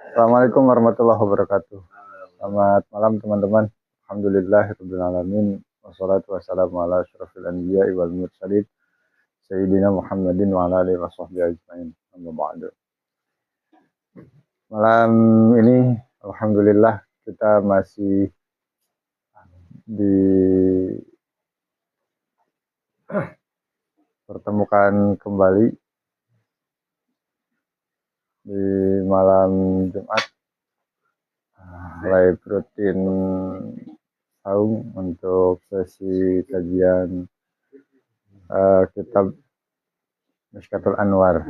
Assalamualaikum warahmatullahi wabarakatuh. Selamat malam teman-teman. Alhamdulillahirabbil alamin. Wassalatu wassalamu ala asyrofil anbiya'i wal mursalin sayyidina Muhammadin wa ala alihi washabbihi ajmain. Amma ba'du. Malam ini alhamdulillah kita masih dipertemukan kembali di malam Jumat live rutin saung untuk sesi kajian kitab Mishkatul Anwar.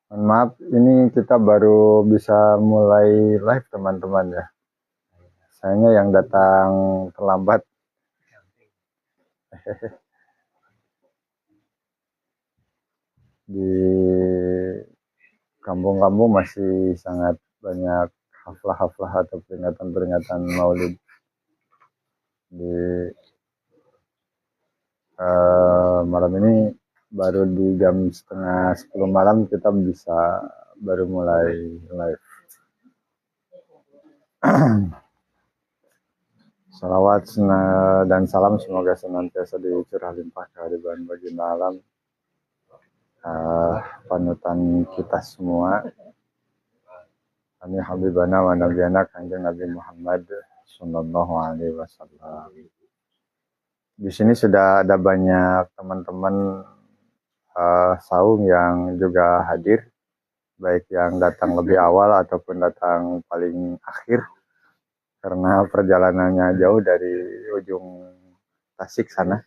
Maaf, ini kita baru bisa mulai live teman-teman ya. Sayangnya yang datang terlambat. Di kampung-kampung masih sangat banyak haflah-haflah atau peringatan-peringatan Maulid. Di malam ini baru di jam setengah 10 malam kita bisa baru mulai live. Salawat dan salam semoga senantiasa dicurah limpah kehadiran baginda alam, panutan kita semua. Kami habibana wa nabiyana kanjeng Nabi Muhammad sallallahu alaihi wasallam. Di sini sudah ada banyak teman-teman saung yang juga hadir, baik yang datang lebih awal ataupun datang paling akhir, karena perjalanannya jauh dari ujung Tasik sana.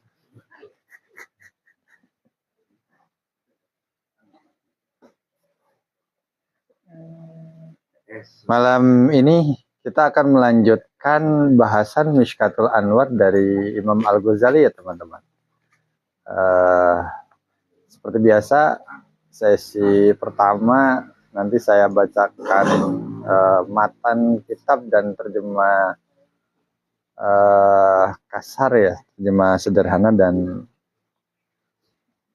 Malam ini kita akan melanjutkan bahasan Mishkatul Anwar dari Imam Al-Ghazali ya teman-teman. Seperti biasa, sesi pertama nanti saya bacakan matan kitab dan terjemah kasar ya, terjemah sederhana, dan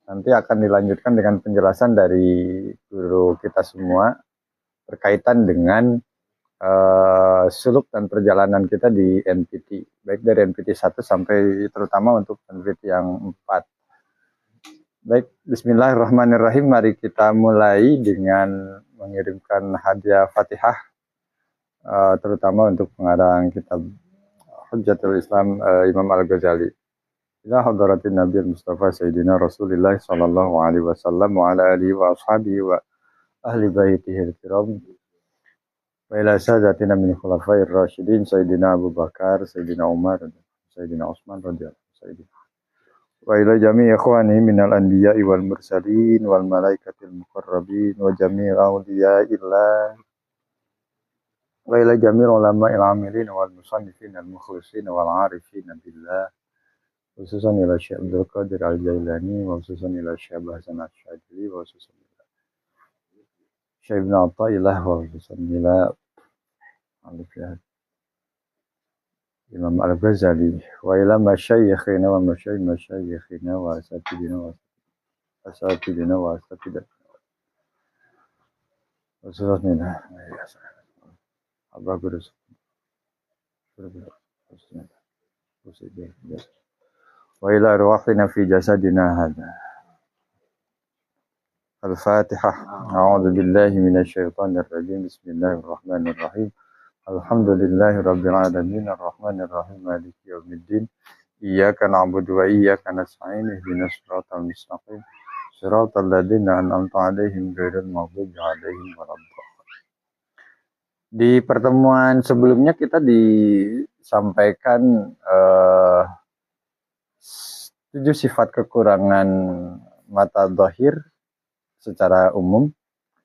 nanti akan dilanjutkan dengan penjelasan dari guru kita semua berkaitan dengan suluk dan perjalanan kita di NPT, baik dari NPT 1 sampai terutama untuk NPT yang 4. Baik, bismillahirrahmanirrahim. Mari kita mulai dengan mengirimkan hadiah Fatihah, terutama untuk pengarang kitab Hujjatul Islam Imam Al-Ghazali. Ila hadratin Nabi Mustafa Sayyidina Rasulullah sallallahu alaihi wasallam wa ala alihi wa ashabihi wa ahli baitihi al-kiram. Wa ila sadatina min khulafair rasyidin Sayyidina Abu Bakar, Sayyidina Umar, Sayyidina Utsman radhiyallahu Sayyidina. Wa ila jami'i ikhwani minal anbiya'i wal mursalin wal malaikatil muqarrabin wa jami'il awliya'illah wa ila jami'il ulama'il amilin wal musannifin al mukhlisin wal 'arifin billah, khususan ila Syekh Abdul Qadir Al-Jailani wa khususan ila Syekh Hasan Asy-Syadzili wa khususan ila Syekh Ibn Athaillah wa khususan ila Imam Al-Ghazali wa ila masyayikhina wa masyayikhina wa asatidina wa asatidina wa asatidina wa khususnya Abah Guru wa ila arwahina fi jasadina hadha. Al-Fatihah. A'udzu billahi minasy syaithanir rajim. Bismillahirrahmanirrahim. Alhamdulillahi rabbil alamin arrahmanir rahim maliki yaumiddin. Iyyaka na'budu wa iyyaka nasta'in ihdinas siratal mustaqim siratal ladzina an'amta 'alaihim ghairil maghdubi 'alaihim waladdallin. Di pertemuan sebelumnya kita disampaikan 7 sifat kekurangan mata dhahir secara umum.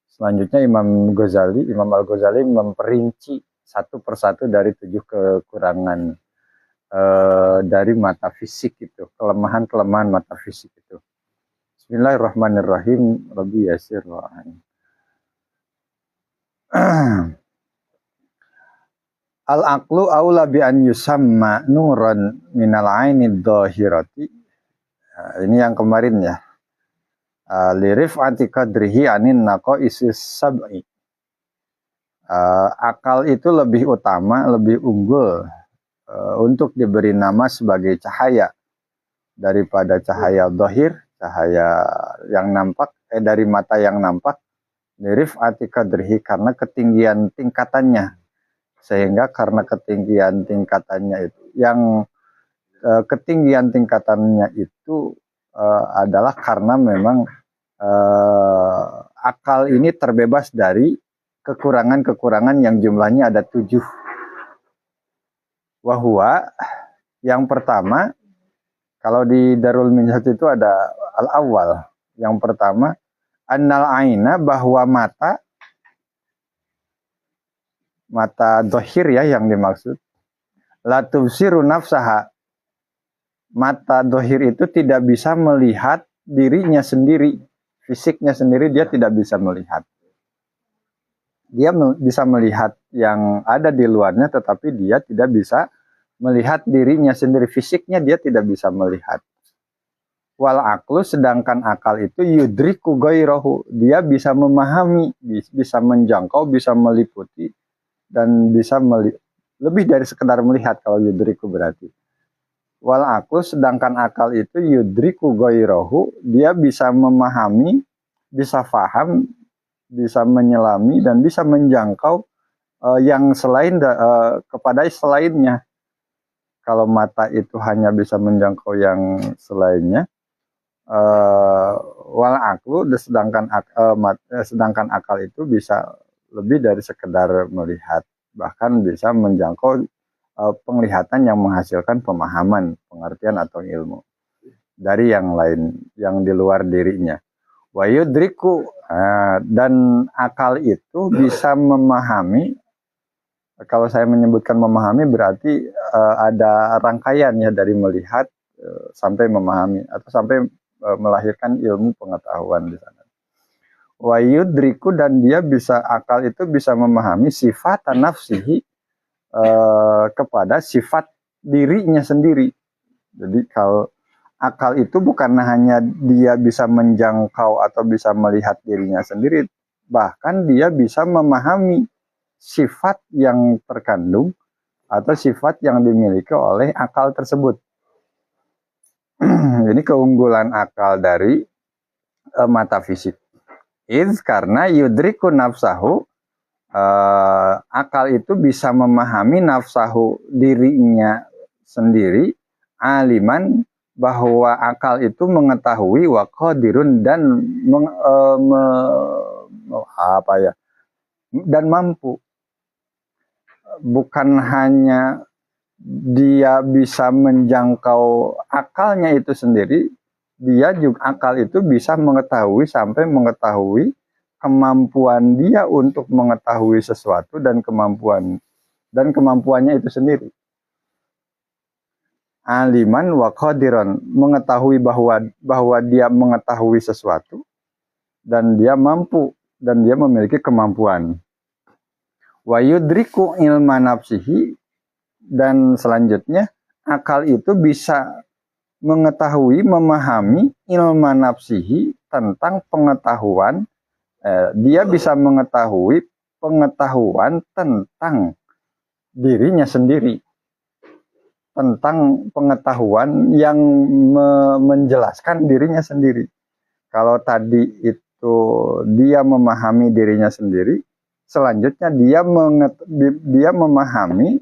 Selanjutnya Imam Al-Ghazali memperinci satu persatu dari 7 kekurangan dari mata fisik itu, kelemahan mata fisik itu. Bismillahirrahmanirrahim. Rabbi yasir wa Al-aqlu aula bi an yusamma nuran minal ainid dhahirati. Ini yang kemarin ya. Lirif antikadrihi anin naqaisis sab'i. Akal itu lebih utama, lebih unggul untuk diberi nama sebagai cahaya daripada cahaya dhahir, cahaya yang nampak, dari mata yang nampak. Lirif antikadrihi, karena ketinggian tingkatannya. Sehingga karena ketinggian tingkatannya itu, yang ketinggian tingkatannya itu adalah karena memang akal ini terbebas dari kekurangan-kekurangan yang jumlahnya ada 7. Wahwa, yang pertama, kalau di Darul Minhaj itu ada al-awwal. Yang pertama, annal aina, bahwa mata dohir ya yang dimaksud, la tubsiru nafsaha, mata dohir itu tidak bisa melihat dirinya sendiri, fisiknya sendiri dia tidak bisa melihat. Dia bisa melihat yang ada di luarnya, tetapi dia tidak bisa melihat dirinya sendiri, fisiknya dia tidak bisa melihat. Wal aqlu, sedangkan akal itu yudriku ghairahu, dia bisa memahami, bisa menjangkau, bisa meliputi, dan bisa lebih dari sekedar melihat kalau yudriku berarti. Wal aqlu, sedangkan akal itu yudriku ghairahu, dia bisa memahami, bisa faham, bisa menyelami, dan bisa menjangkau yang selain kepada selainnya. Kalau mata itu hanya bisa menjangkau yang selainnya, wal aqlu, sedangkan akal itu bisa lebih dari sekedar melihat, bahkan bisa menjangkau penglihatan yang menghasilkan pemahaman, pengertian atau ilmu dari yang lain, yang di luar dirinya. Wa yudriku, dan akal itu bisa memahami. Kalau saya menyebutkan memahami berarti ada rangkaian ya, dari melihat sampai memahami, atau sampai melahirkan ilmu pengetahuan di sana. Wa yudriku, dan dia bisa, akal itu bisa memahami sifat nafsihi, kepada sifat dirinya sendiri. Jadi kalau akal itu bukan hanya dia bisa menjangkau atau bisa melihat dirinya sendiri, bahkan dia bisa memahami sifat yang terkandung atau sifat yang dimiliki oleh akal tersebut. Ini keunggulan akal dari mata fisik. Karena yudriku nafsahu, akal itu bisa memahami nafsahu, dirinya sendiri, aliman, bahwa akal itu mengetahui, wa qadirun, dan dan mampu. Bukan hanya dia bisa menjangkau akalnya itu sendiri, dia juga, akal itu bisa mengetahui, sampai mengetahui kemampuan dia untuk mengetahui sesuatu, dan kemampuannya itu sendiri. Aliman wa qadiran, mengetahui bahwa dia mengetahui sesuatu, dan dia mampu, dan dia memiliki kemampuan. Wa yudriku ilma nafsihi, dan selanjutnya akal itu bisa mengetahui, memahami ilma nafsihi, tentang pengetahuan. Dia bisa mengetahui pengetahuan tentang dirinya sendiri, tentang pengetahuan yang menjelaskan dirinya sendiri. Kalau tadi itu dia memahami dirinya sendiri, selanjutnya dia memahami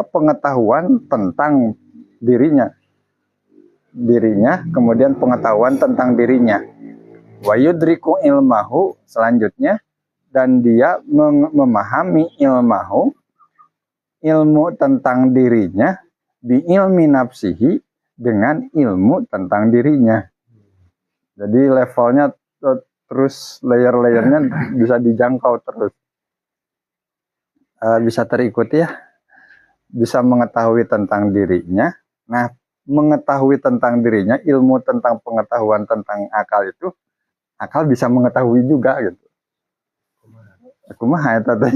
pengetahuan tentang dirinya, kemudian pengetahuan tentang dirinya. Wa yudriku ilmahu, selanjutnya, dan dia memahami ilmahu, ilmu tentang dirinya, bi ilmi nafsihi, dengan ilmu tentang dirinya. Jadi levelnya terus, layer-layernya bisa dijangkau terus. Bisa terikuti ya, bisa mengetahui tentang dirinya. Nah, mengetahui tentang dirinya, ilmu tentang pengetahuan tentang akal itu, akal bisa mengetahui juga gitu. Aku mah eta teh.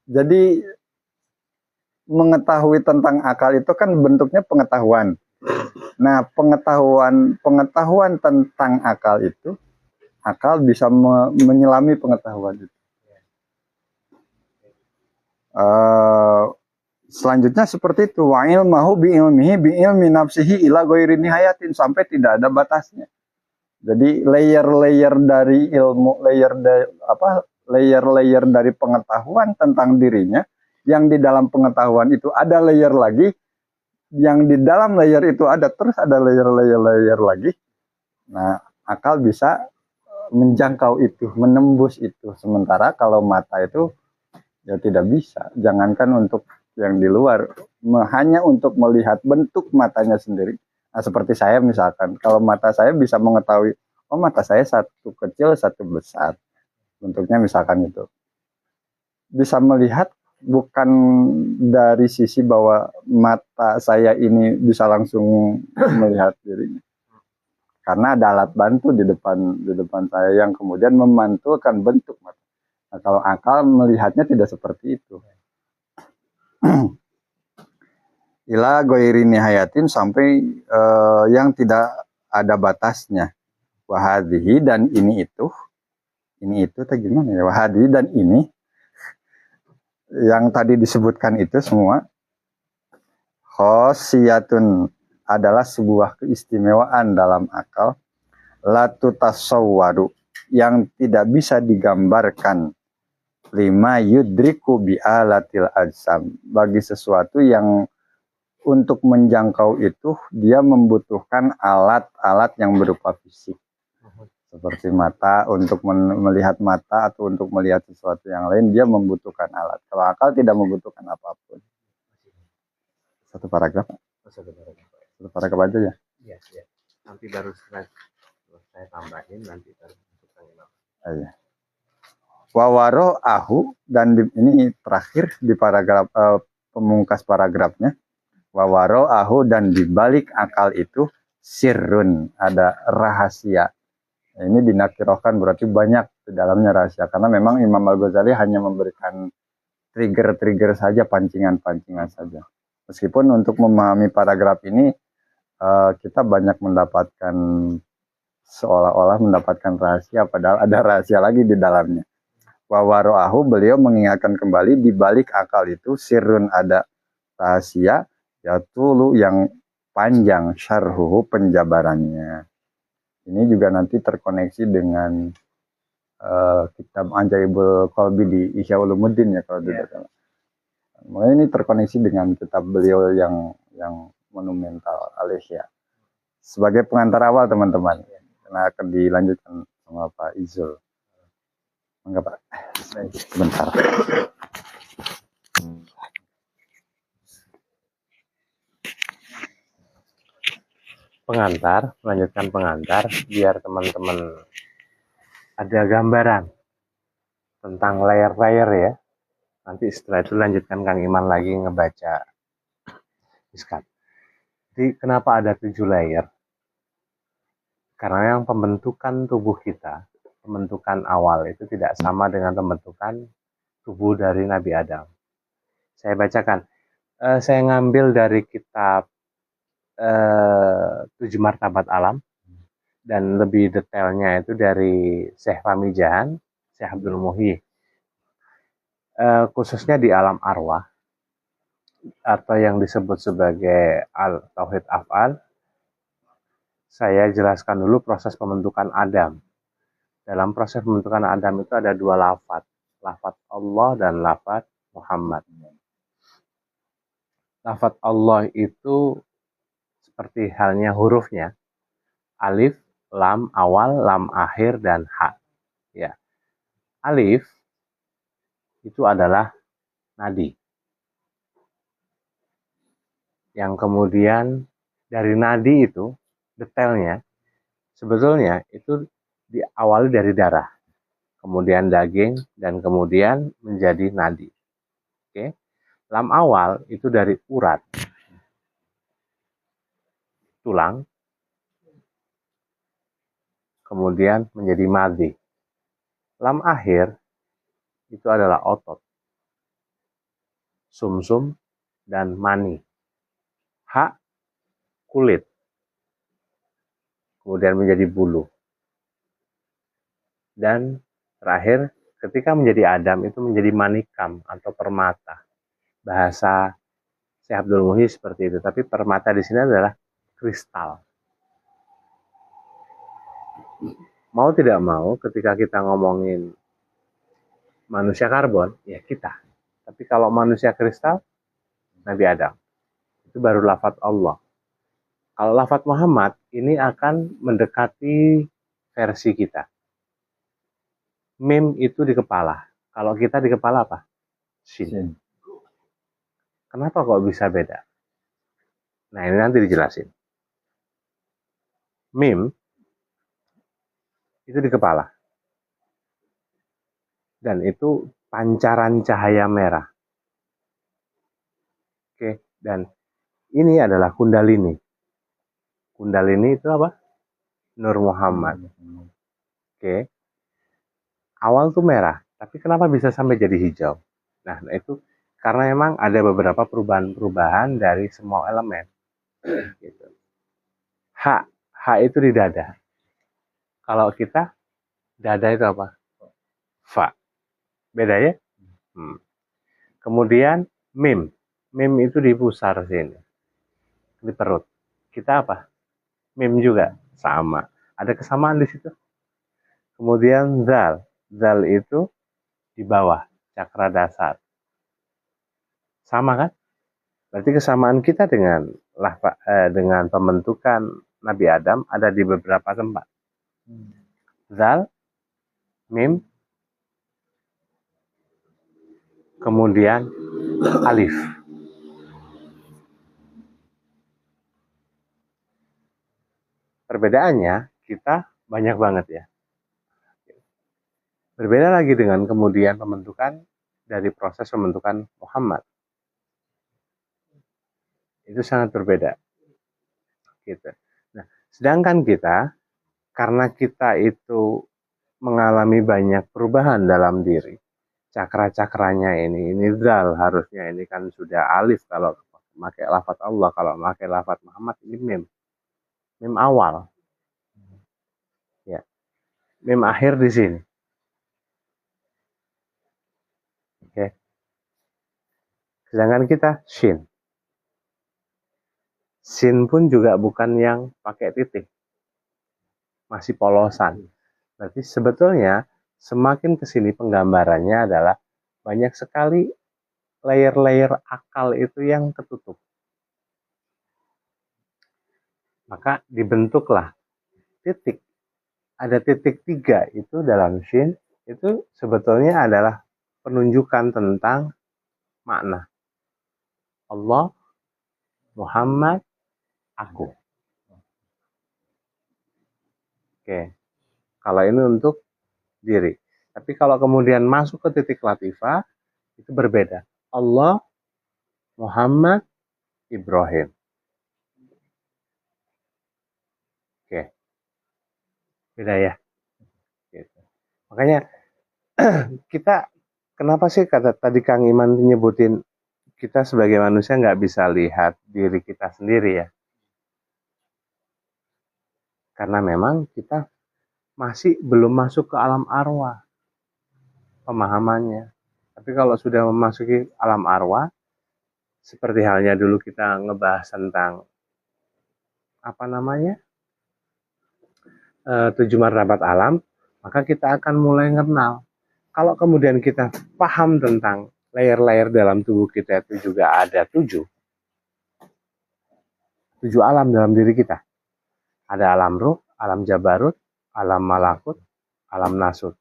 Jadi mengetahui tentang akal itu kan bentuknya pengetahuan. Nah, pengetahuan tentang akal itu, akal bisa menyelami pengetahuan itu. Selanjutnya seperti itu, wa ilmahu bi ilmihi bi ilmi nafsihi ila ghairi nihayatin, sampai tidak ada batasnya. Jadi layer-layer dari ilmu, layer-layer dari pengetahuan tentang dirinya, yang di dalam pengetahuan itu ada layer lagi, yang di dalam layer itu ada terus ada layer-layer lagi. Nah, akal bisa menjangkau itu, menembus itu. Sementara kalau mata itu ya tidak bisa. Jangankan untuk yang di luar, hanya untuk melihat bentuk matanya sendiri. Nah, seperti saya misalkan, kalau mata saya bisa mengetahui, oh mata saya satu kecil, satu besar. Bentuknya misalkan itu. Bisa melihat bukan dari sisi bahwa mata saya ini bisa langsung melihat dirinya. Karena ada alat bantu di depan saya yang kemudian memantulkan bentuk mata. Nah, kalau akal melihatnya tidak seperti itu. Ila goiri nihayatin, sampai yang tidak ada batasnya. Wahadihi, dan ini itu gimana ya, wahadihi dan ini yang tadi disebutkan itu semua khosiyatun, adalah sebuah keistimewaan dalam akal, latu tasawwaru, yang tidak bisa digambarkan, lima yudriku bi'alatil ajsam, bagi sesuatu yang untuk menjangkau itu dia membutuhkan alat-alat yang berupa fisik, seperti mata. Untuk melihat mata atau untuk melihat sesuatu yang lain dia membutuhkan alat. Kalau akal tidak membutuhkan apapun. Satu paragraf aja ya. Iya. Nanti baru saya tambahin, nanti baru masukkan imam. Iya. Wawaro ahu, dan ini terakhir di paragraf pemungkas paragrafnya. Wawaro ahu, dan dibalik akal itu sirrun, ada rahasia. Nah, ini dinakirohkan, berarti banyak di dalamnya rahasia, karena memang Imam Al-Ghazali hanya memberikan trigger-trigger saja, pancingan-pancingan saja. Meskipun untuk memahami paragraf ini kita banyak mendapatkan, seolah-olah mendapatkan rahasia, padahal ada rahasia lagi di dalamnya. Wawaroahu, beliau mengingatkan kembali, di balik akal itu sirrun, ada rahasia, yatulu, yang panjang, syarhuhu, penjabarannya. Ini juga nanti terkoneksi dengan kitab Anjaibul Qalbi di Ihya Ulumuddin ya, kalau tidak salah. Makanya ini terkoneksi dengan kitab beliau yang monumental Al-Ihya. Sebagai pengantar awal teman-teman, karena akan dilanjutkan sama Pak Izul. Enggak Pak, sebentar. Melanjutkan pengantar, biar teman-teman ada gambaran tentang layer-layer ya. Nanti setelah itu lanjutkan Kang Iman lagi ngebaca miskat. Jadi kenapa ada 7 layer? Karena yang pembentukan tubuh kita, pembentukan awal itu tidak sama dengan pembentukan tubuh dari Nabi Adam. Saya bacakan. Saya ngambil dari kitab 7 Martabat Alam, dan lebih detailnya itu dari Syekh Fahmi Jahan, Syekh Abdul Muhyi. Khususnya di alam arwah, atau yang disebut sebagai Tauhid Af'al, saya jelaskan dulu proses pembentukan Adam. Dalam proses pembentukan Adam itu ada 2 lafaz, lafaz Allah dan lafaz Muhammad. Lafaz Allah itu seperti halnya hurufnya, alif, lam awal, lam akhir, dan ha. Ya. Alif itu adalah nadi. Yang kemudian dari nadi itu detailnya sebetulnya itu diawali dari darah, kemudian daging, dan kemudian menjadi nadi. Oke. Lam awal itu dari urat, tulang, kemudian menjadi madhi. Lam akhir itu adalah otot, sumsum, dan mani. Ha, kulit, kemudian menjadi bulu. Dan terakhir, ketika menjadi Adam itu menjadi manikam atau permata. Bahasa Syekh Abdul Muhyi seperti itu, tapi permata di sini adalah kristal. Mau tidak mau, ketika kita ngomongin manusia karbon, ya kita. Tapi kalau manusia kristal, Nabi Adam. Itu baru lafadz Allah. Kalau lafadz Muhammad, ini akan mendekati versi kita. Mim itu di kepala. Kalau kita di kepala apa? Shin. Kenapa kok bisa beda? Nah, ini nanti dijelasin. Mim itu di kepala. Dan itu pancaran cahaya merah. Oke, dan ini adalah Kundalini. Kundalini itu apa? Nur Muhammad. Oke. Awal tuh merah, tapi kenapa bisa sampai jadi hijau? Nah, itu karena memang ada beberapa perubahan-perubahan dari semua elemen. Gitu. H itu di dada. Kalau kita, dada itu apa? Fa. Beda ya? Kemudian mim. Mim itu di pusar sini. Di perut. Kita apa? Mim juga. Sama. Ada kesamaan di situ. Kemudian zal. Zal itu di bawah. Cakra dasar. Sama kan? Berarti kesamaan kita dengan pembentukan Nabi Adam ada di beberapa tempat. Zal, mim, kemudian alif. Perbedaannya kita banyak banget ya. Berbeda lagi dengan kemudian pembentukan dari proses pembentukan Muhammad. Itu sangat berbeda. Gitu. Nah, sedangkan kita, karena kita itu mengalami banyak perubahan dalam diri, cakra-cakranya ini zal harusnya, ini kan sudah alif kalau pakai lafadz Allah, kalau pakai lafadz Muhammad ini mim. Mim awal. Ya. Mim akhir di sini. Oke. Sedangkan kita shin. Shin pun juga bukan yang pakai titik. Masih polosan. Berarti sebetulnya semakin kesini penggambarannya adalah banyak sekali layer-layer akal itu yang ketutup. Maka dibentuklah titik. Ada titik 3 itu dalam shin. Itu sebetulnya adalah penunjukan tentang makna. Allah, Muhammad, aku. Oke. Kalau ini untuk diri. Tapi kalau kemudian masuk ke titik latifah, itu berbeda. Allah, Muhammad, Ibrahim. Oke. Beda ya. Gitu. Makanya kita, kenapa sih kata tadi Kang Iman nyebutin kita sebagai manusia nggak bisa lihat diri kita sendiri ya? Karena memang kita masih belum masuk ke alam arwah pemahamannya. Tapi kalau sudah memasuki alam arwah, seperti halnya dulu kita ngebahas tentang apa namanya 7 martabat alam, maka kita akan mulai kenal. Kalau kemudian kita paham tentang layer-layer dalam tubuh kita itu juga ada 7 alam dalam diri kita. Ada alam ruh, alam jabarut, alam malakut, alam nasut.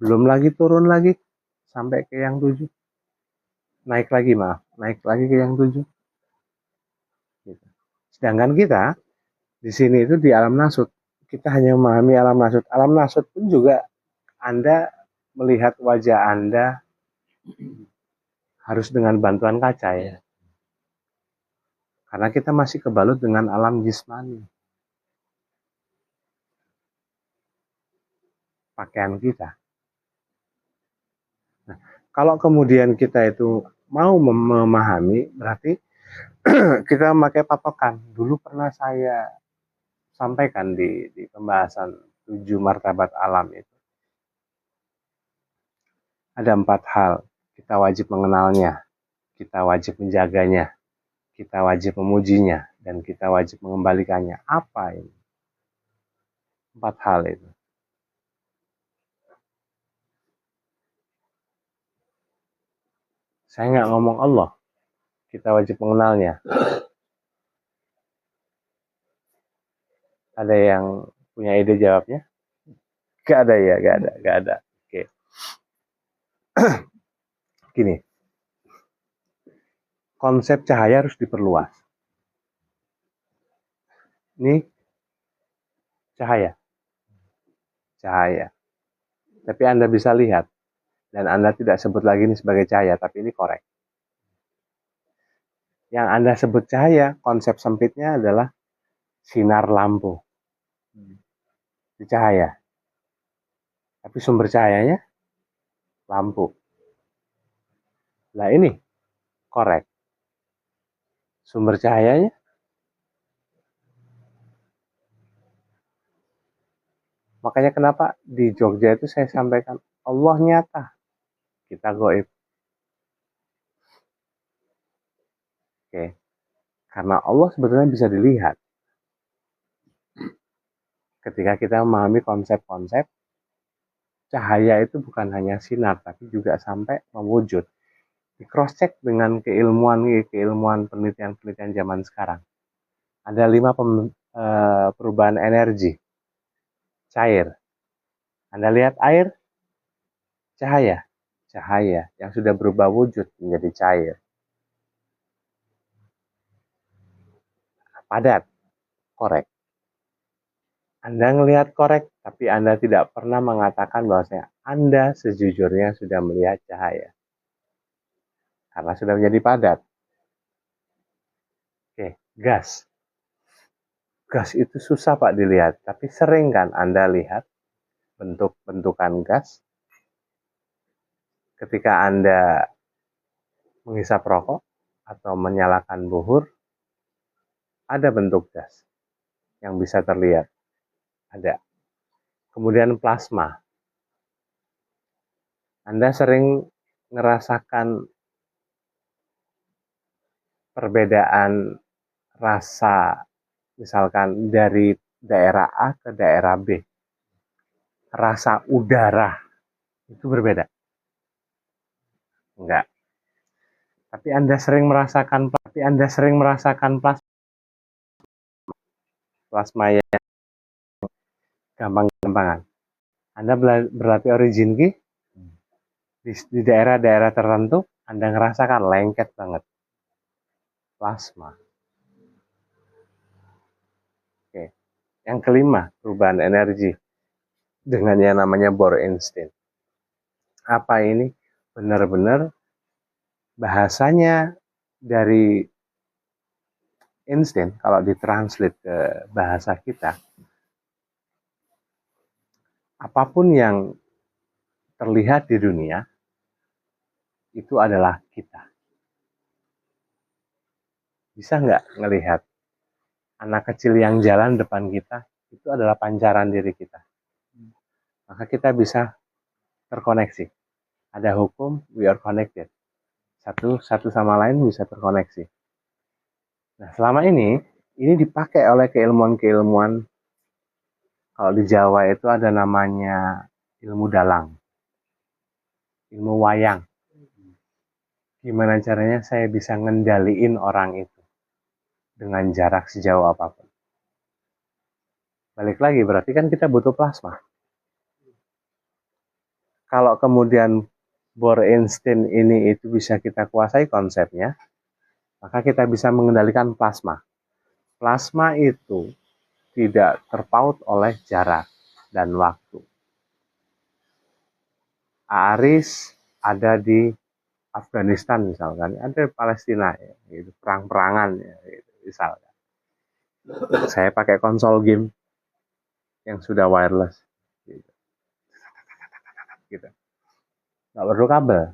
Belum lagi turun lagi sampai ke yang 7. Naik lagi ke yang 7. Gitu. Sedangkan kita di sini itu di alam nasut, kita hanya memahami alam nasut. Alam nasut pun juga Anda melihat wajah Anda harus dengan bantuan kaca ya. Karena kita masih kebalut dengan alam jismani. pakaian kita. Nah, kalau kemudian kita itu mau memahami, berarti kita memakai patokan. Dulu pernah saya sampaikan di pembahasan 7 martabat alam itu. Ada 4 hal, kita wajib mengenalnya, kita wajib menjaganya, kita wajib memujinya, dan kita wajib mengembalikannya. Apa ini? 4 hal itu. Saya nggak ngomong Allah, kita wajib mengenalnya. Ada yang punya ide jawabnya? Gak ada ya, gak ada. Oke. Gini, konsep cahaya harus diperluas. Ini cahaya. Tapi Anda bisa lihat, dan Anda tidak sebut lagi ini sebagai cahaya, tapi ini korek. Yang Anda sebut cahaya, konsep sempitnya adalah sinar lampu. Itu cahaya. Tapi sumber cahayanya lampu. Nah ini korek. Sumber cahayanya makanya kenapa di Jogja itu saya sampaikan Allah nyata, kita goib. Oke. Karena Allah sebetulnya bisa dilihat. Ketika kita memahami konsep-konsep, cahaya itu bukan hanya sinar, tapi juga sampai mewujud. Di cross check dengan keilmuan penelitian zaman sekarang. Ada 5 perubahan energi cair. Anda lihat air, cahaya yang sudah berubah wujud menjadi cair. Padat, korek. Anda melihat korek, tapi Anda tidak pernah mengatakan bahwasanya Anda sejujurnya sudah melihat cahaya. Karena sudah menjadi padat. Oke, gas. Gas itu susah Pak dilihat, tapi sering kan Anda lihat bentuk-bentukan gas ketika Anda menghisap rokok atau menyalakan buhur, ada bentuk gas yang bisa terlihat. Ada. Kemudian plasma. Anda sering ngerasakan perbedaan rasa, misalkan dari daerah A ke daerah B. Rasa udara itu berbeda. Enggak. Tapi Anda sering merasakan plasma yang gampang-gampangan. Anda berlatih origin ki di daerah-daerah tertentu, Anda ngerasakan lengket banget. Plasma. Oke. Yang kelima, perubahan energi dengan yang namanya Bohr-Einstein. Apa ini? Benar-benar bahasanya dari Einstein, kalau ditranslate ke bahasa kita, apapun yang terlihat di dunia, itu adalah kita. Bisa nggak ngelihat anak kecil yang jalan depan kita, itu adalah pancaran diri kita. Maka kita bisa terkoneksi. Ada hukum, we are connected. Satu sama lain bisa terkoneksi. Nah, selama ini dipakai oleh keilmuan-keilmuan. Kalau di Jawa itu ada namanya ilmu dalang, ilmu wayang. Gimana caranya saya bisa ngendaliin orang itu dengan jarak sejauh apapun. Balik lagi, berarti kan kita butuh plasma. Kalau kemudian Bohr-Einstein ini itu bisa kita kuasai konsepnya, maka kita bisa mengendalikan plasma. Plasma itu tidak terpaut oleh jarak dan waktu. Aris ada di Afghanistan misalkan, ada di Palestina, ya, gitu, perang-perangan, ya, gitu, misalkan. Saya pakai konsol game yang sudah wireless. Gitu. gitu. Nggak perlu kabel.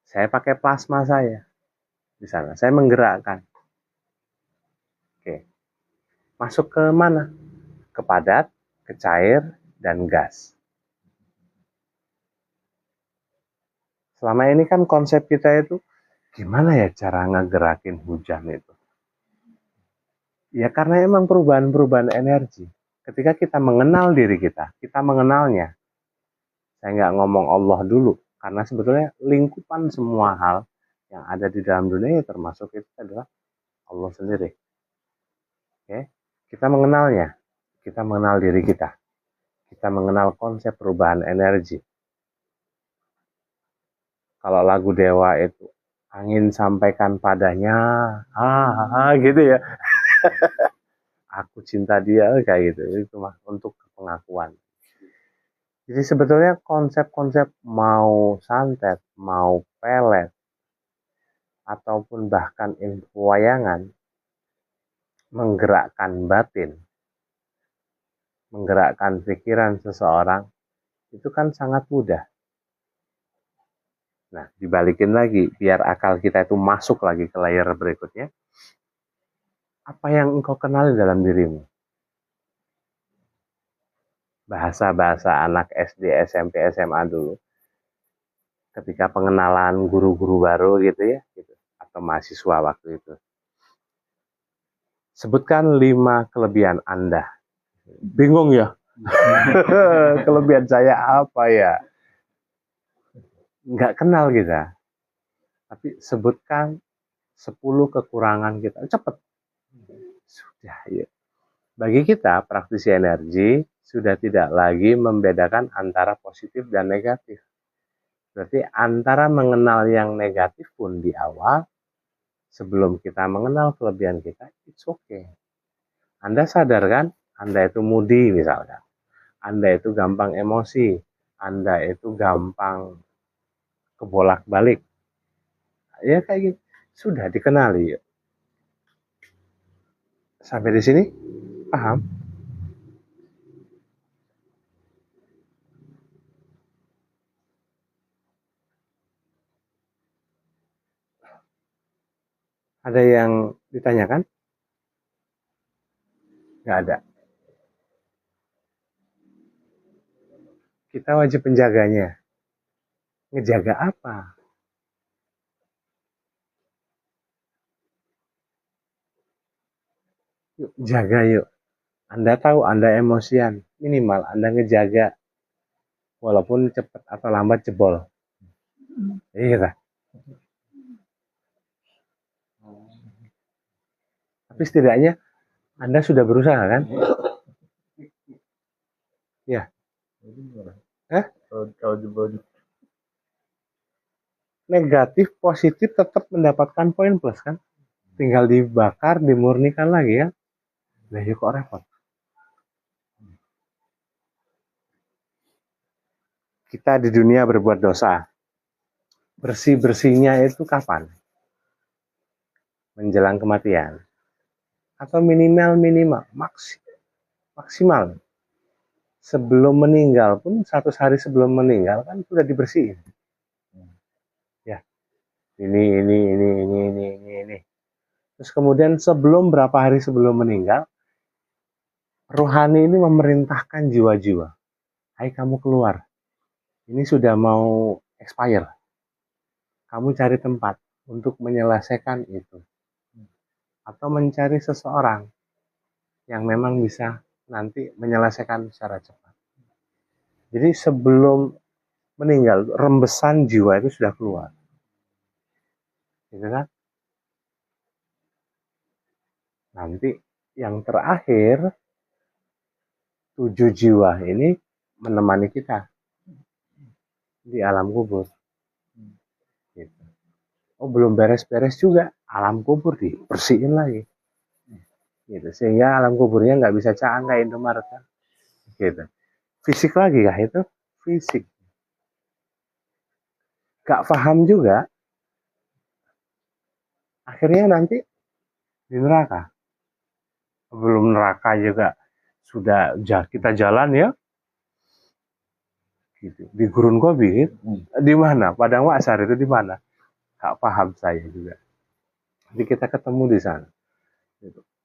Saya pakai plasma saya di sana. Saya menggerakkan. Oke. Masuk ke mana? Ke padat, ke cair, dan gas. Selama ini kan konsep kita itu, gimana ya cara ngegerakin hujan itu? Ya karena emang perubahan-perubahan energi. Ketika kita mengenal diri kita mengenalnya. Saya nggak ngomong Allah dulu, karena sebetulnya lingkupan semua hal yang ada di dalam dunia termasuk itu adalah Allah sendiri. Oke, kita mengenalnya, kita mengenal diri kita mengenal konsep perubahan energi. Kalau lagu Dewa itu angin sampaikan padanya, gitu ya. Aku cinta dia kayak gitu, itu mah untuk pengakuan. Jadi sebetulnya konsep-konsep mau santet, mau pelet, ataupun bahkan info wayangan, menggerakkan batin, menggerakkan pikiran seseorang, itu kan sangat mudah. Nah, dibalikin lagi, biar akal kita itu masuk lagi ke layer berikutnya. Apa yang engkau kenali dalam dirimu? Bahasa-bahasa anak SD, SMP, SMA dulu. Ketika pengenalan guru-guru baru gitu ya, gitu. Atau mahasiswa waktu itu. Sebutkan 5 kelebihan Anda. Bingung ya? Kelebihan saya apa ya? Nggak kenal kita. Tapi sebutkan 10 kekurangan kita. Cepet. Sudah, ya. Bagi kita, praktisi energi sudah tidak lagi membedakan antara positif dan negatif. Berarti antara mengenal yang negatif pun di awal, sebelum kita mengenal kelebihan kita, it's okay. Anda sadar kan? Anda itu moody misalkan. Anda itu gampang emosi. Anda itu gampang kebolak-balik. Ya kayak gitu. Sudah dikenali. Sampai di sini? Paham? Ada yang ditanyakan? Nggak ada. Kita wajib menjaganya. Ngejaga apa? Yuk, jaga yuk. Anda tahu Anda emosian. Minimal Anda ngejaga. Walaupun cepat atau lambat jebol. Iya. Tapi setidaknya Anda sudah berusaha kan? Ya. Negatif, positif tetap mendapatkan poin plus kan? Tinggal dibakar, dimurnikan lagi ya. Nah, yuk kok repot. Kita di dunia berbuat dosa. Bersih-bersihnya itu kapan? Menjelang kematian. Atau minimal maksimal. Sebelum meninggal pun 100 hari sebelum meninggal kan sudah dibersihin. Ya. Ini. Terus kemudian sebelum berapa hari sebelum meninggal, rohani ini memerintahkan jiwa-jiwa. Hai kamu keluar. Ini sudah mau expire. Kamu cari tempat untuk menyelesaikan itu. Atau mencari seseorang yang memang bisa nanti menyelesaikan secara cepat. Jadi sebelum meninggal, rembesan jiwa itu sudah keluar. Gitu kan? Nanti yang terakhir, 7 jiwa ini menemani kita di alam kubur. Gitu. Oh belum beres-beres juga, alam kubur dibersihin lagi. Gitu. Sehingga alam kuburnya nggak bisa caang kayak Indomaret kan. Gitu. Fisik lagi kah itu? Fisik. Gak paham juga, akhirnya nanti di neraka. Belum neraka juga sudah kita jalan ya. gitu. Di Gurun Gobi, di mana? Padang Wasar itu di mana? Gak paham saya juga. Jadi kita ketemu di sana.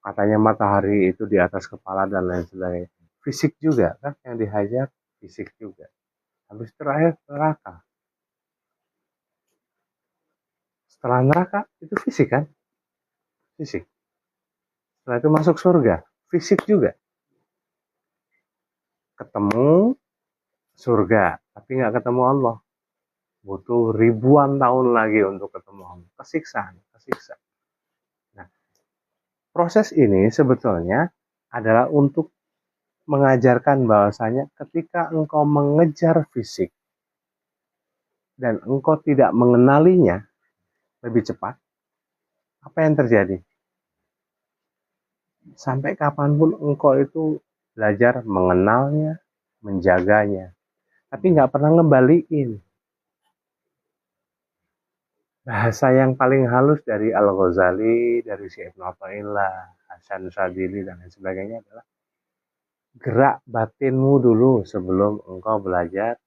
Katanya matahari itu di atas kepala dan lain sebagainya. Fisik juga kan yang dihajar, fisik juga. Habis terakhir neraka. Setelah neraka itu fisik kan? Fisik. Setelah itu masuk surga, fisik juga. Ketemu surga, tapi nggak ketemu Allah. Butuh ribuan tahun lagi untuk ketemu Allah. Kesiksa. Nah, proses ini sebetulnya adalah untuk mengajarkan bahwasanya ketika engkau mengejar fisik dan engkau tidak mengenalinya lebih cepat, apa yang terjadi? Sampai kapanpun engkau itu belajar mengenalnya, menjaganya, tapi nggak pernah ngembaliin. Bahasa yang paling halus dari Al-Ghazali, dari Syekh Ibn Athaillah, Hasan Sadili, dan lain sebagainya adalah gerak batinmu dulu sebelum engkau belajar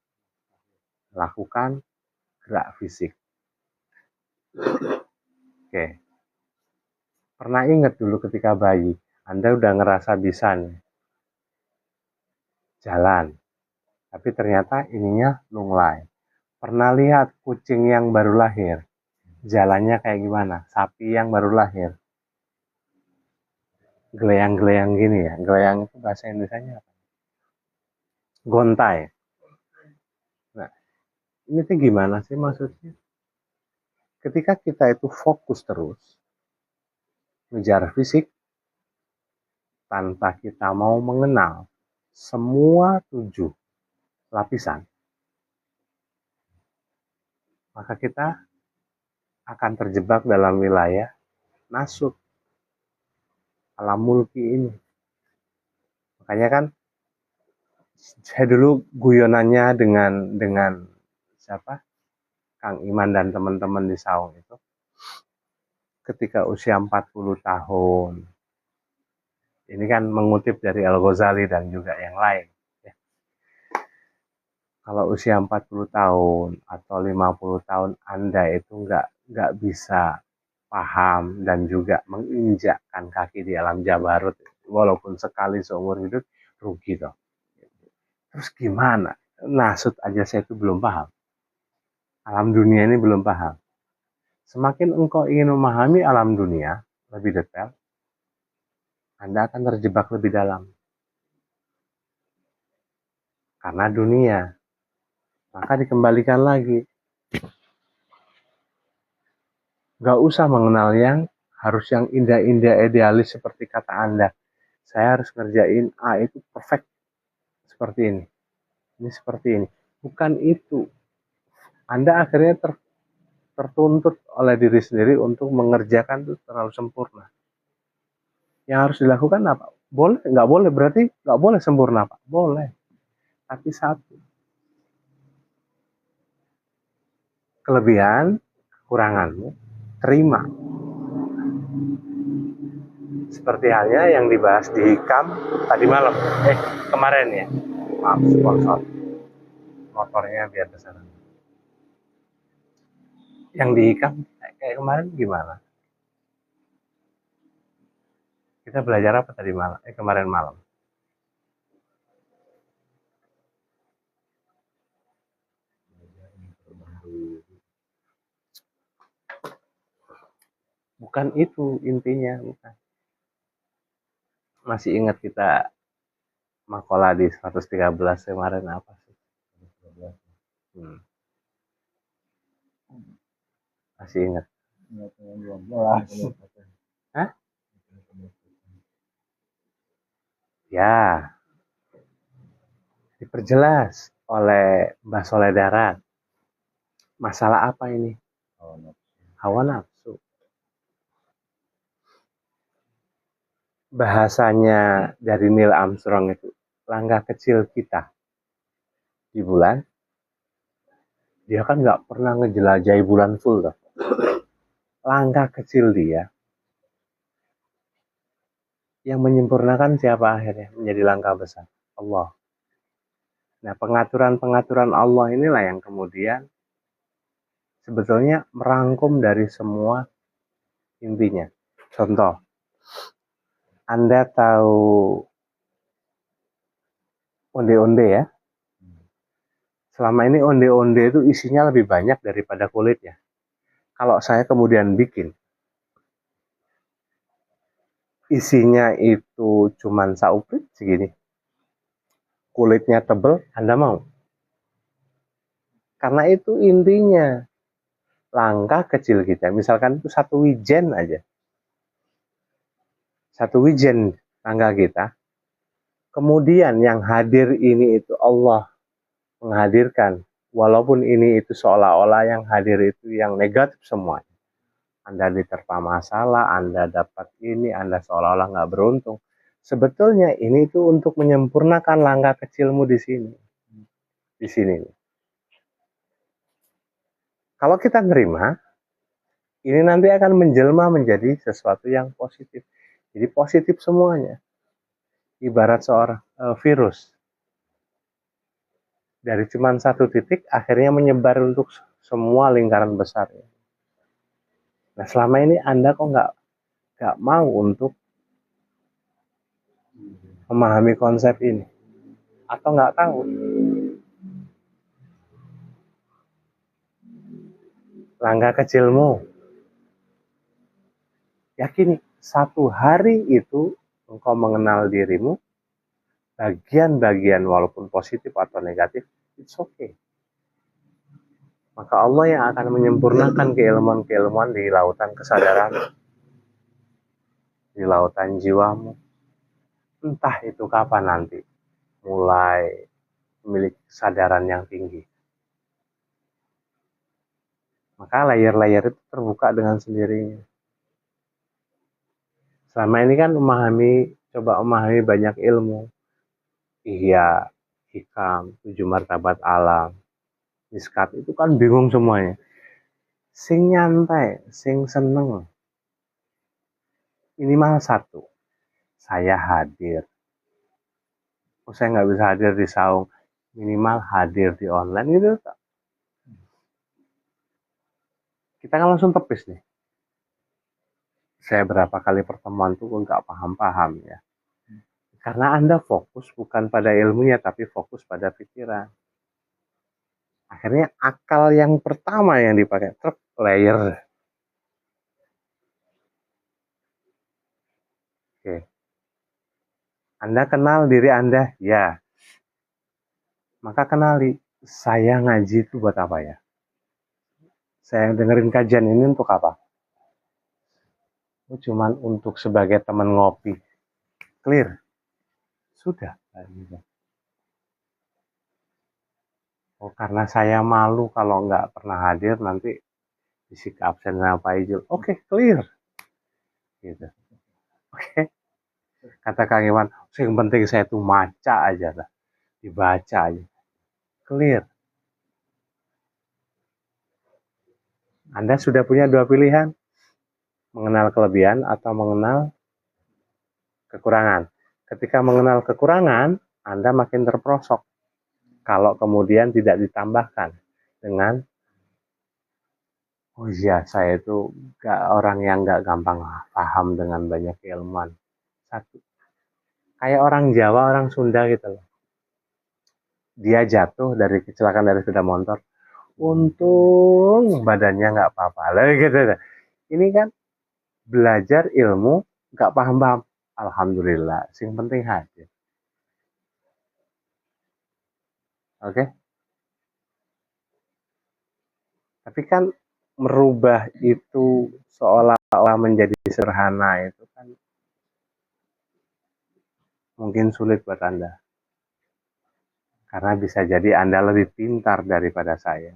lakukan gerak fisik. Oke. Pernah ingat dulu ketika bayi, Anda udah ngerasa bisa nih jalan, tapi ternyata ininya lunglai. Pernah lihat kucing yang baru lahir, jalannya kayak gimana? Sapi yang baru lahir, geleyang-geleyang gini ya. Geleyang itu bahasa Indonesianya apa? Gontai. Nah, ini tuh gimana sih maksudnya? Ketika kita itu fokus terus ngejar fisik tanpa kita mau mengenal semua 7 lapisan, maka kita akan terjebak dalam wilayah nasut alam mulki ini. Makanya kan saya dulu guyonannya dengan siapa? Kang Iman dan teman-teman di Saung itu. Ketika usia 40 tahun. Ini kan mengutip dari Al-Ghazali dan juga yang lain. Ya. Kalau usia 40 tahun atau 50 tahun Anda itu nggak bisa paham dan juga menginjakkan kaki di alam Jabarut, walaupun sekali seumur hidup, rugi toh. Terus gimana? Nasut aja saya itu belum paham. Alam dunia ini belum paham. Semakin engkau ingin memahami alam dunia lebih detail, Anda akan terjebak lebih dalam. Karena dunia. Maka dikembalikan lagi. Gak usah mengenal yang harus yang indah-indah idealis seperti kata Anda. Saya harus ngerjain A itu perfect. Seperti ini. Ini seperti ini. Bukan itu. Anda akhirnya tertuntut oleh diri sendiri untuk mengerjakan itu terlalu sempurna. Yang harus dilakukan apa? Boleh, nggak boleh berarti nggak boleh sempurna, Pak. Boleh. Tapi satu. Kelebihan, kekuranganmu, terima. Seperti halnya yang dibahas di Hikam tadi malam. Kemarin ya. Maaf, sponsor. Motornya biar ke sana. Yang di Hikam kayak kemarin gimana? Kita belajar apa tadi malam? Kemarin malam. Bukan itu intinya, bukan. Masih ingat kita makalah di 113 kemarin apa sih? Masih ingat? Hah? Ya, diperjelas oleh Mbah Soleh Darat. Masalah apa ini? Hawa nafsu. Bahasanya dari Neil Armstrong itu, langkah kecil kita di bulan, dia kan nggak pernah ngejelajahi bulan full tuh. Langkah kecil dia yang menyempurnakan siapa akhirnya menjadi langkah besar? Allah. Nah, pengaturan-pengaturan Allah inilah yang kemudian sebetulnya merangkum dari semua intinya. Contoh, Anda tahu onde-onde ya? Selama ini onde-onde itu isinya lebih banyak daripada kulitnya. Kalau saya kemudian bikin, isinya itu cuman sauprit segini, kulitnya tebel, Anda mau? Karena itu intinya, langkah kecil kita, misalkan itu satu wijen aja, satu wijen tangga kita, kemudian yang hadir ini itu Allah menghadirkan, walaupun ini itu seolah-olah yang hadir itu yang negatif semua. Anda diterpa masalah, Anda dapat ini, Anda seolah-olah nggak beruntung. Sebetulnya ini itu untuk menyempurnakan langkah kecilmu di sini. Di sini. Kalau kita nerima, ini nanti akan menjelma menjadi sesuatu yang positif. Jadi positif semuanya. Ibarat seorang virus. Dari cuma satu titik, akhirnya menyebar untuk semua lingkaran besar. Nah, selama ini Anda kok nggak mau untuk memahami konsep ini? Atau nggak tahu? Langkah kecilmu, yakini satu hari itu engkau mengenal dirimu, bagian-bagian walaupun positif atau negatif, it's okay. Maka Allah yang akan menyempurnakan keilmuan-keilmuan di lautan kesadaran, di lautan jiwamu. Entah itu kapan nanti mulai memiliki kesadaran yang tinggi. Maka layer-layer itu terbuka dengan sendirinya. Selama ini kan coba memahami banyak ilmu. Ihya, hikam, 7 martabat alam, miskat, itu kan bingung semuanya. Sing nyantai, sing seneng. Minimal satu, saya hadir. Saya nggak bisa hadir di saung, minimal hadir di online gitu. Kita kan langsung tepis nih. Saya berapa kali pertemuan tuh nggak paham-paham ya. Karena Anda fokus bukan pada ilmunya, tapi fokus pada pikiran. Akhirnya akal yang pertama yang dipakai, layer. Oke. Anda kenal diri Anda? Ya. Maka kenali, saya ngaji itu buat apa ya? Saya dengerin kajian ini untuk apa? Cuman untuk sebagai teman ngopi. Clear? Sudah. Oh, karena saya malu kalau nggak pernah hadir, nanti isi absen sama Pak Ijul. Oke, clear. Gitu. Oke. Kata Kang Iwan, yang penting saya tuh maca aja lah. Dibaca aja. Clear. Anda sudah punya dua pilihan. Mengenal kelebihan atau mengenal kekurangan. Ketika mengenal kekurangan, Anda makin terperosok. Kalau kemudian tidak ditambahkan dengan, oh iya, saya itu orang yang nggak gampang paham dengan banyak keilmuan. Satu, kayak orang Jawa, orang Sunda gitu loh. Dia jatuh dari kecelakaan dari sepeda motor. Untung badannya nggak apa-apa. Gitu. Ini kan belajar ilmu nggak paham-paham. Alhamdulillah, sing penting hadir. Oke? Tapi kan merubah itu seolah-olah menjadi sederhana itu kan mungkin sulit buat Anda. Karena bisa jadi Anda lebih pintar daripada saya.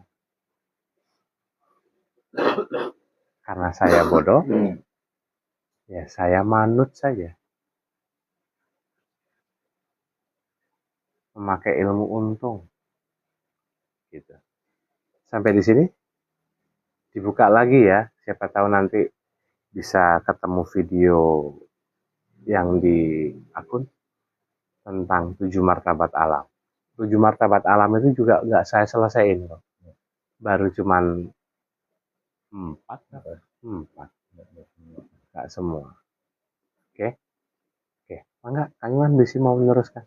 Karena saya bodoh, ya saya manut saja. Memakai ilmu untung. Gitu. Sampai di sini dibuka lagi ya. Siapa tahu nanti bisa ketemu video yang di akun tentang 7 martabat alam. 7 martabat alam itu juga nggak saya selesaiin kok. Baru cuman 4, nggak semua. Oke, Mangga, Kang Iwan bisa mau meneruskan.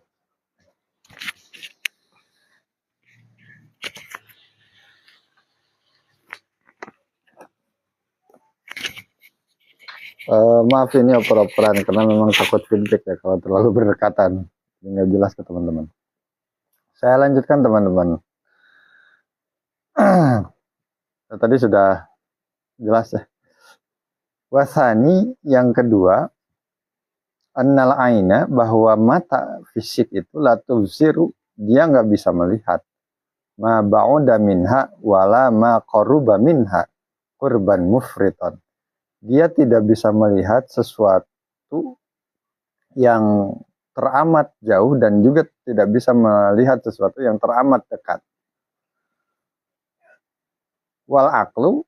Maaf ini oper-operan karena memang takut feedback ya kalau terlalu berdekatan, nggak jelas ke teman-teman. Saya lanjutkan teman-teman. Tadi sudah jelas ya. Wasani yang kedua, annal aina, bahwa mata fisik itu la tubsiru, dia nggak bisa melihat ma ba'uda minha wala ma qaruba minha qurban mufritan. Dia tidak bisa melihat sesuatu yang teramat jauh dan juga tidak bisa melihat sesuatu yang teramat dekat. Wal aqlu,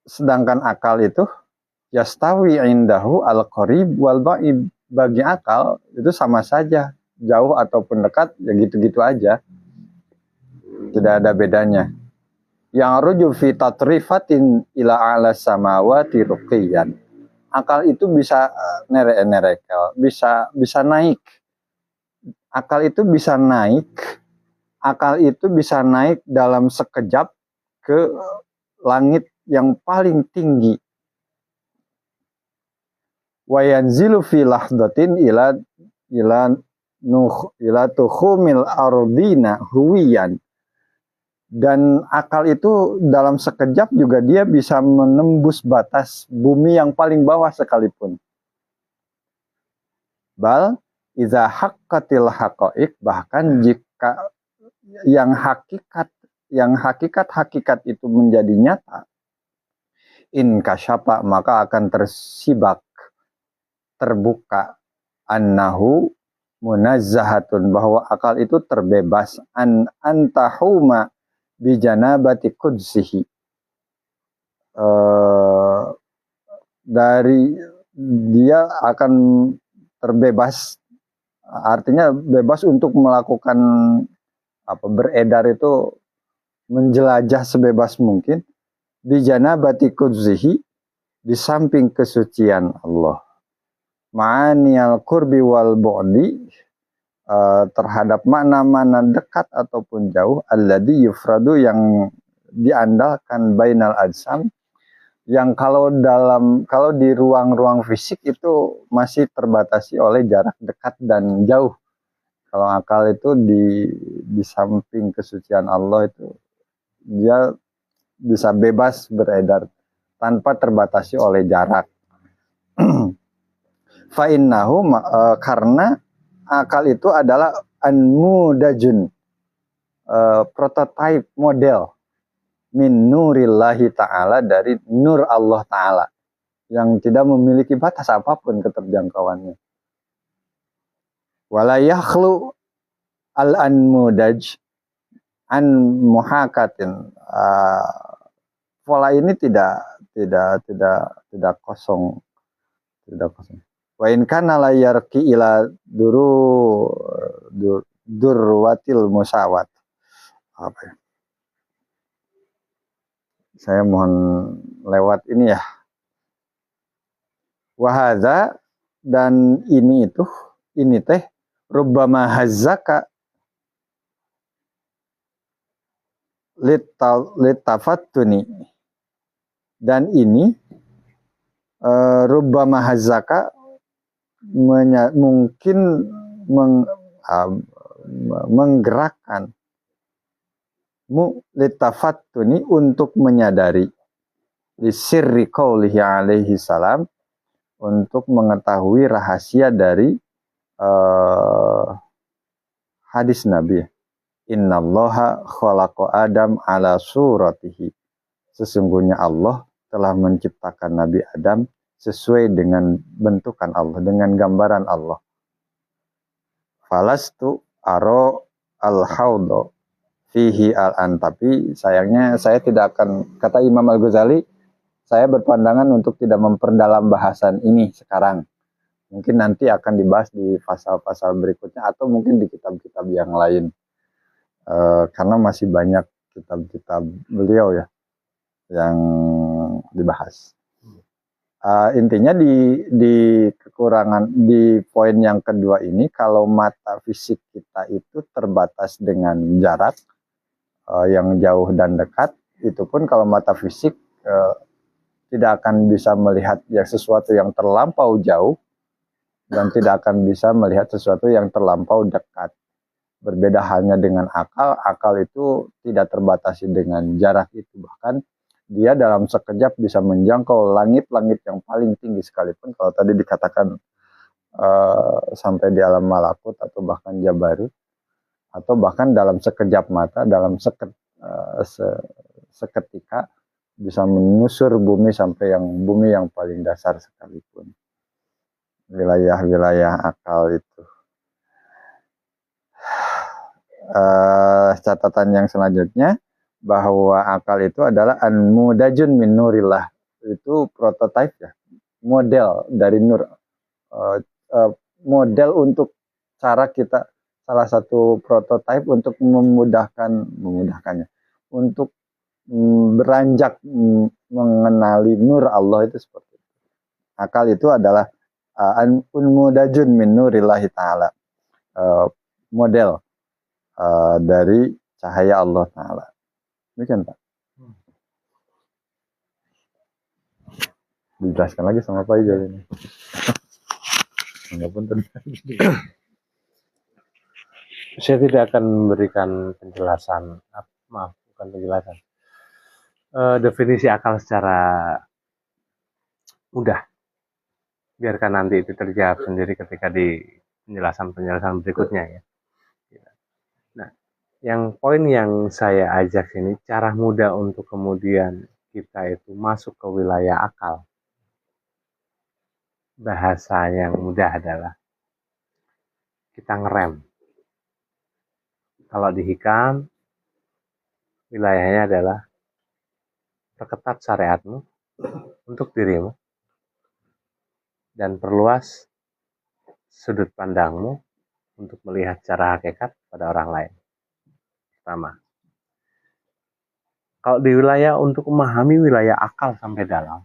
sedangkan akal itu yastawi indahu al-qarib wal ba'id, bagi akal itu sama saja, jauh ataupun dekat ya gitu-gitu aja, tidak ada bedanya. Yang ruju fi tatrifatin ila ala samawati ruqiyan, akal itu bisa nerekel, bisa naik. Akal itu bisa naik. Akal itu bisa naik dalam sekejap ke langit yang paling tinggi. Wa yanzilu fi lahdatin ila tukhumil ardina huwiyan. Dan akal itu dalam sekejap juga dia bisa menembus batas bumi yang paling bawah sekalipun. Bal iza haqqatil haqa'iq, bahkan jika yang hakikat itu menjadi nyata, in kasyapa, maka akan terbuka annahu munazzahatun, bahwa akal itu terbebas antahuma bijanabati qudsihi, dari dia akan terbebas, artinya bebas untuk melakukan beredar itu, menjelajah sebebas mungkin bijanabati qudsihi, di samping kesucian Allah, ma'aniyal qurbi wal bu'di, terhadap makna-makna dekat ataupun jauh, alladhi yufradu, yang diandalkan bainal ajsam, yang kalau di ruang-ruang fisik itu masih terbatasi oleh jarak dekat dan jauh. Kalau akal itu di samping kesucian Allah itu dia bisa bebas beredar tanpa terbatasi oleh jarak. Fa innahu, karena akal itu adalah anmudajun, prototype model min nurillahi ta'ala, dari nur Allah ta'ala yang tidak memiliki batas apapun keterjangkauannya. Wala yakhlu al-anmudaj an muhakatin, pola ini tidak kosong, wa in kana la yarqi ila durwatil musawat. Apa ya? Saya mohon lewat ini ya. Wahadza, dan ini teh rubbama hazzaka litafattuni, dan ini rubbama hazzaka mungkin menggerakkan litafattuni, untuk menyadari lisirri qaulihi alaihi salam, untuk mengetahui rahasia dari hadis Nabi, innallaha khalaqa Adam ala suratihi, sesungguhnya Allah telah menciptakan Nabi Adam sesuai dengan bentukan Allah, dengan gambaran Allah. Falastu aro al-haudo fihi al-an, tapi sayangnya saya tidak akan, kata Imam Al-Ghazali, saya berpandangan untuk tidak memperdalam bahasan ini sekarang. Mungkin nanti akan dibahas di pasal-pasal berikutnya atau mungkin di kitab-kitab yang lain. karena masih banyak kitab-kitab beliau ya yang dibahas. Intinya di kekurangan di poin yang kedua ini, kalau mata fisik kita itu terbatas dengan jarak yang jauh dan dekat, itu pun kalau mata fisik tidak akan bisa melihat ya sesuatu yang terlampau jauh dan tidak akan bisa melihat sesuatu yang terlampau dekat. Berbeda halnya dengan akal, akal itu tidak terbatasi dengan jarak itu, bahkan dia dalam sekejap bisa menjangkau langit-langit yang paling tinggi sekalipun, kalau tadi dikatakan sampai di alam malakut atau bahkan jabarut, atau bahkan dalam sekejap mata, dalam seketika bisa menusur bumi sampai bumi yang paling dasar sekalipun. Wilayah-wilayah akal itu. Catatan yang selanjutnya, bahwa akal itu adalah an-mudajun min nurillah, itu prototipe ya, model dari nur, model untuk cara kita, salah satu prototipe untuk memudahkannya untuk beranjak mengenali nur Allah itu seperti itu. Akal itu adalah an-mudajun min nurillahi ta'ala, model dari cahaya Allah Ta'ala. Demikian Pak. Dijelaskan lagi sama Pak Ijal ini. Enggak pun Saya tidak akan memberikan penjelasan, maaf, bukan penjelasan, definisi akal secara mudah. Biarkan nanti itu terjawab sendiri ketika di penjelasan-penjelasan berikutnya ya. Nah, yang poin yang saya ajak ini, cara mudah untuk kemudian kita itu masuk ke wilayah akal. Bahasa yang mudah adalah kita ngerem. Kalau di hikam, wilayahnya adalah perketat syariatmu untuk dirimu dan perluas sudut pandangmu untuk melihat cara hakikat pada orang lain. Pertama, kalau di wilayah untuk memahami wilayah akal sampai dalam,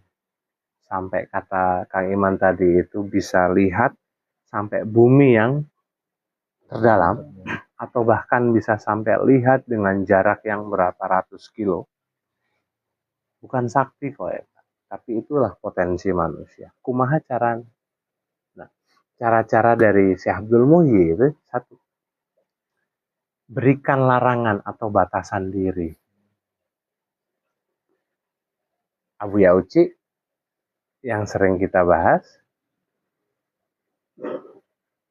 sampai kata Kang Iman tadi itu bisa lihat sampai bumi yang terdalam, atau bahkan bisa sampai lihat dengan jarak yang berapa ratus kilo. Bukan sakti kok ya, tapi itulah potensi manusia. Kumaha cara. Nah, cara-cara dari Syekh Abdul Muhyi itu satu, berikan larangan atau batasan diri. Abu Yauci yang sering kita bahas,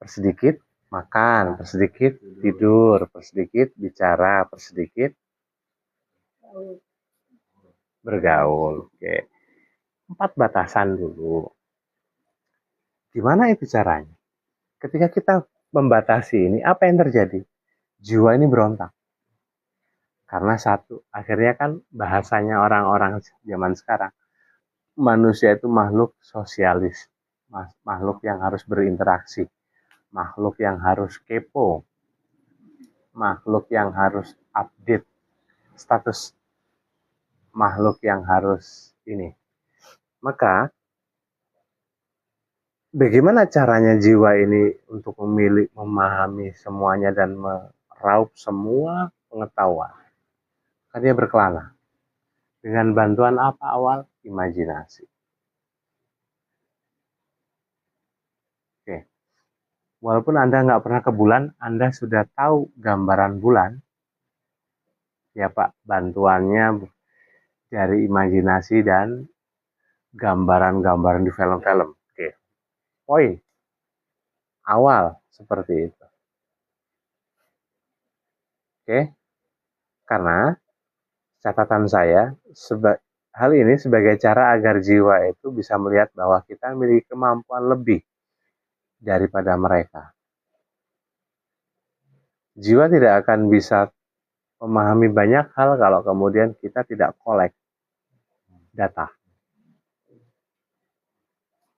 persedikit makan, persedikit tidur, persedikit bicara, persedikit bergaul. Oke. 4 batasan dulu. Gimana itu caranya? Ketika kita membatasi ini, apa yang terjadi? Jiwa ini berontak. Karena satu, akhirnya kan bahasanya orang-orang zaman sekarang, manusia itu makhluk sosialis, makhluk yang harus berinteraksi, makhluk yang harus kepo, makhluk yang harus update status, makhluk yang harus ini. Maka bagaimana caranya jiwa ini untuk memahami semuanya dan meraup semua pengetahuan? Kan dia berkelana. Dengan bantuan apa awal? Imajinasi. Oke. Walaupun Anda nggak pernah ke bulan, Anda sudah tahu gambaran bulan. Ya Pak, bantuannya dari imajinasi dan gambaran-gambaran di film-film. Oke. Poin awal seperti itu. Oke. Karena catatan saya, hal ini sebagai cara agar jiwa itu bisa melihat bahwa kita memiliki kemampuan lebih daripada mereka. Jiwa tidak akan bisa memahami banyak hal kalau kemudian kita tidak collect data.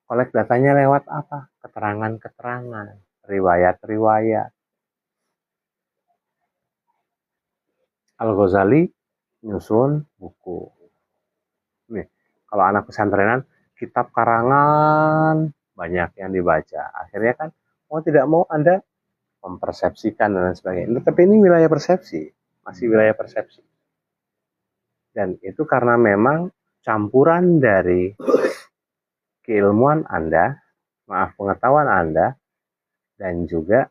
Collect datanya lewat apa? Keterangan-keterangan, riwayat-riwayat. Al-Ghazali nyusun buku. Nih, kalau anak pesantrenan, kitab karangan banyak yang dibaca. Akhirnya kan mau tidak mau Anda mempersepsikan dan lain sebagainya. Tapi ini wilayah persepsi, masih wilayah persepsi. Dan itu karena memang campuran dari keilmuan Anda, pengetahuan Anda, dan juga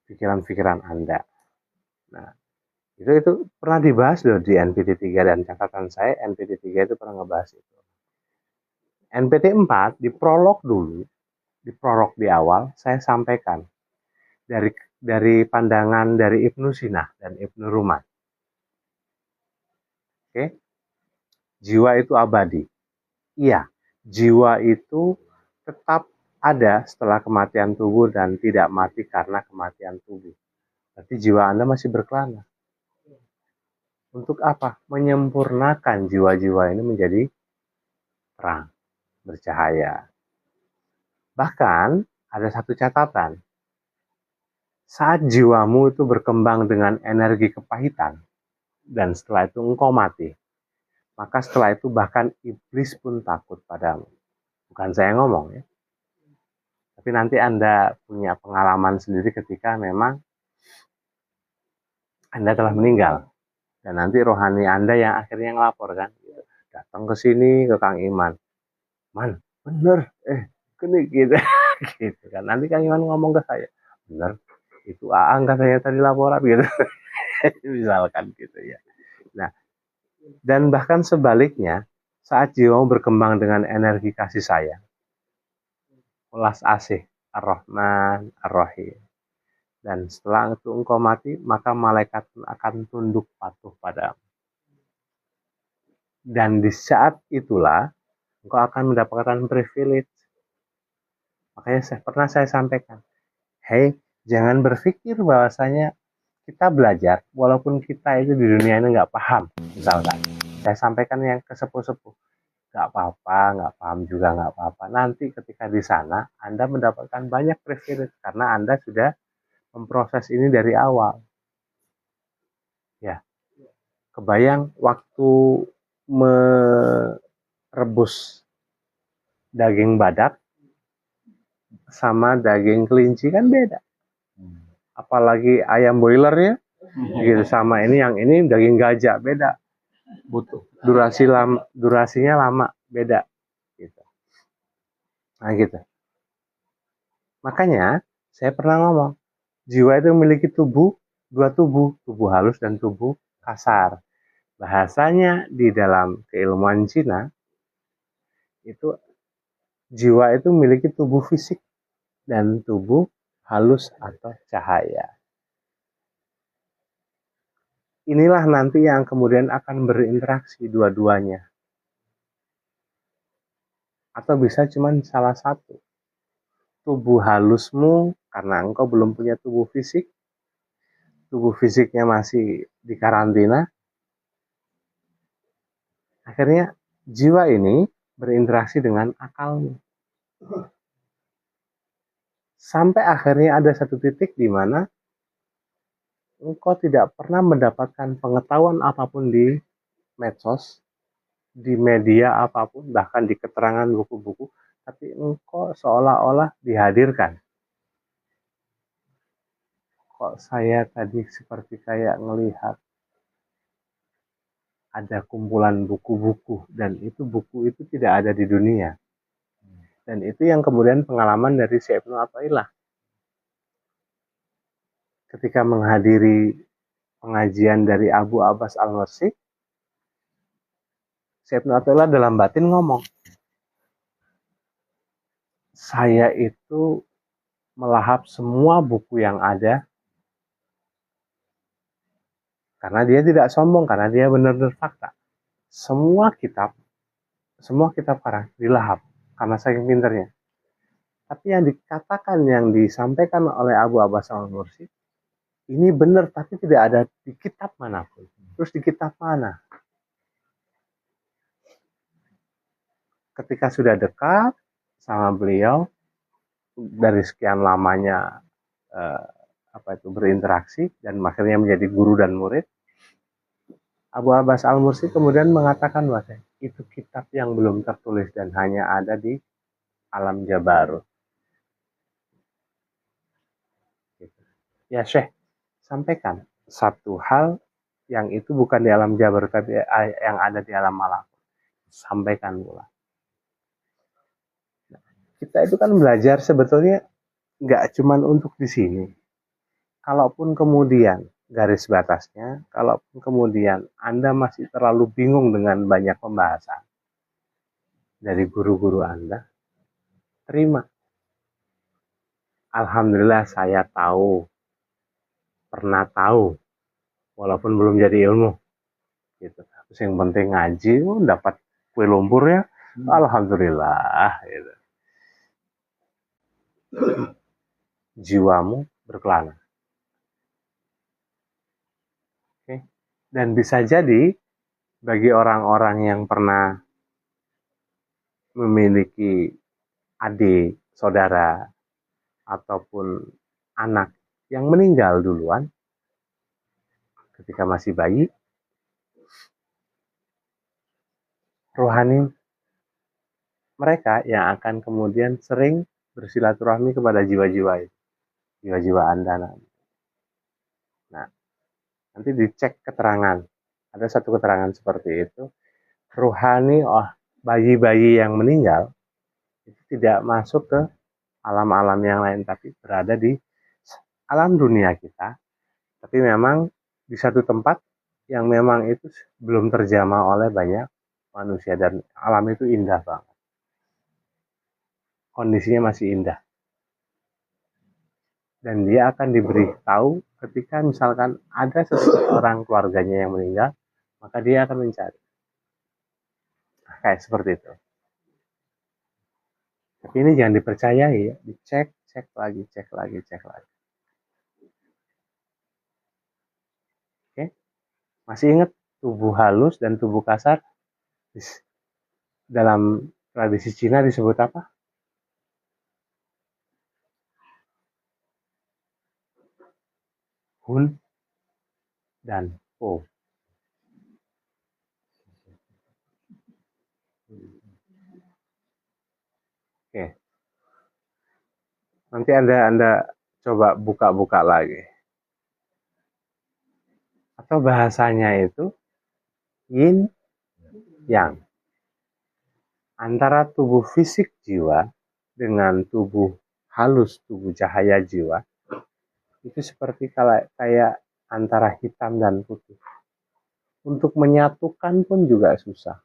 pikiran-pikiran Anda. Nah, itu pernah dibahas loh di NPT 3 dan catatan saya NPT 3 itu pernah ngebahas itu. NPT 4 di prolog dulu, di prolog di awal saya sampaikan dari pandangan dari Ibnu Sina dan Ibnu Ruman. Oke. Jiwa itu abadi. Iya, jiwa itu tetap ada setelah kematian tubuh dan tidak mati karena kematian tubuh. Berarti jiwa Anda masih berkelana. Untuk apa? Menyempurnakan jiwa-jiwa ini menjadi terang, bercahaya. Bahkan ada satu catatan. Saat jiwamu itu berkembang dengan energi kepahitan, dan setelah itu engkau mati, maka setelah itu bahkan iblis pun takut padamu. Bukan saya ngomong ya. Tapi nanti Anda punya pengalaman sendiri ketika memang Anda telah meninggal. Dan nanti rohani Anda yang akhirnya ngelapor kan. Datang ke sini ke Kang Iman. Man, bener. Kene gitu. Gitu kan. Nanti Kang Iman ngomong ke saya. Bener. Itu Aang katanya tadi laporan gitu. Misalkan gitu ya. Nah, dan bahkan sebaliknya, saat jiwa berkembang dengan energi kasih sayang, welas asih, Ar-Rahman, Ar-Rahim. Dan setelah itu engkau mati, maka malaikat akan tunduk patuh padamu. Dan di saat itulah, engkau akan mendapatkan privilege. Makanya pernah saya sampaikan, hey, jangan berpikir bahwasanya kita belajar, walaupun kita itu di dunia ini nggak paham, misalkan. Saya sampaikan yang ke sepuh-sepuh, nggak apa-apa, nggak paham juga nggak apa-apa. Nanti ketika di sana, Anda mendapatkan banyak privilege, karena Anda sudah memproses ini dari awal. Ya, kebayang waktu merebus daging badak sama daging kelinci kan beda. Apalagi ayam boiler ya, gitu sama yang ini daging gajah beda. Butuh durasinya lama beda gitu. Nah gitu. Makanya saya pernah ngomong, jiwa itu memiliki dua tubuh halus dan tubuh kasar. Bahasanya di dalam keilmuan Cina itu jiwa itu memiliki tubuh fisik dan tubuh halus atau cahaya. Inilah nanti yang kemudian akan berinteraksi dua-duanya. Atau bisa cuma salah satu. Tubuh halusmu karena engkau belum punya tubuh fisik, tubuh fisiknya masih di karantina, akhirnya jiwa ini berinteraksi dengan akalmu. Sampai akhirnya ada satu titik di mana engkau tidak pernah mendapatkan pengetahuan apapun di medsos, di media apapun, bahkan di keterangan buku-buku, tapi engkau seolah-olah dihadirkan. Kok saya tadi seperti kayak ngelihat ada kumpulan buku-buku, dan itu buku itu tidak ada di dunia. Dan itu yang kemudian pengalaman dari Syekh Ibnu Athaillah. Ketika menghadiri pengajian dari Abu Abbas Al-Mursi, Syekh Ibnu Athaillah dalam batin ngomong, saya itu melahap semua buku yang ada, karena dia tidak sombong, karena dia benar-benar fakta. Semua kitab karang dilahap, karena saking pinternya. Tapi yang dikatakan, yang disampaikan oleh Abu Abbas Al-Mursi, ini benar, tapi tidak ada di kitab manapun. Terus di kitab mana? Ketika sudah dekat sama beliau, dari sekian lamanya berinteraksi dan akhirnya menjadi guru dan murid. Abu Abbas Al-Mursi kemudian mengatakan bahwa itu kitab yang belum tertulis dan hanya ada di alam Jabarut. Ya Syekh, sampaikan satu hal yang itu bukan di alam Jabarut tapi yang ada di alam malakut. Sampaikan pula. Kita itu kan belajar sebetulnya nggak cuman untuk di sini. Kalaupun kemudian garis batasnya, kalaupun kemudian Anda masih terlalu bingung dengan banyak pembahasan dari guru-guru Anda, terima. Alhamdulillah saya tahu, pernah tahu, walaupun belum jadi ilmu. Gitu. Terus yang penting ngaji, dapat kue lumpur ya, alhamdulillah. Gitu. Jiwamu berkelana. Okay. Dan bisa jadi bagi orang-orang yang pernah memiliki adik, saudara, ataupun anak yang meninggal duluan ketika masih bayi, rohani mereka yang akan kemudian sering bersilaturahmi kepada jiwa-jiwa Anda. Nah, nanti dicek keterangan. Ada satu keterangan seperti itu. Rohani bayi-bayi yang meninggal itu tidak masuk ke alam-alam yang lain, tapi berada di alam dunia kita. Tapi memang di satu tempat yang memang itu belum terjamah oleh banyak manusia, dan alam itu indah banget. Kondisinya masih indah. Dan dia akan diberitahu ketika misalkan ada seseorang keluarganya yang meninggal, maka dia akan mencari. Kayak seperti itu. Tapi ini jangan dipercayai ya, dicek, cek lagi. Oke? Masih ingat tubuh halus dan tubuh kasar? Dalam tradisi Cina disebut apa? Hun dan Po. Oke. Nanti Anda coba buka-buka lagi. Atau bahasanya itu yin yang. Antara tubuh fisik jiwa dengan tubuh halus, tubuh cahaya jiwa, itu seperti kayak antara hitam dan putih. Untuk menyatukan pun juga susah.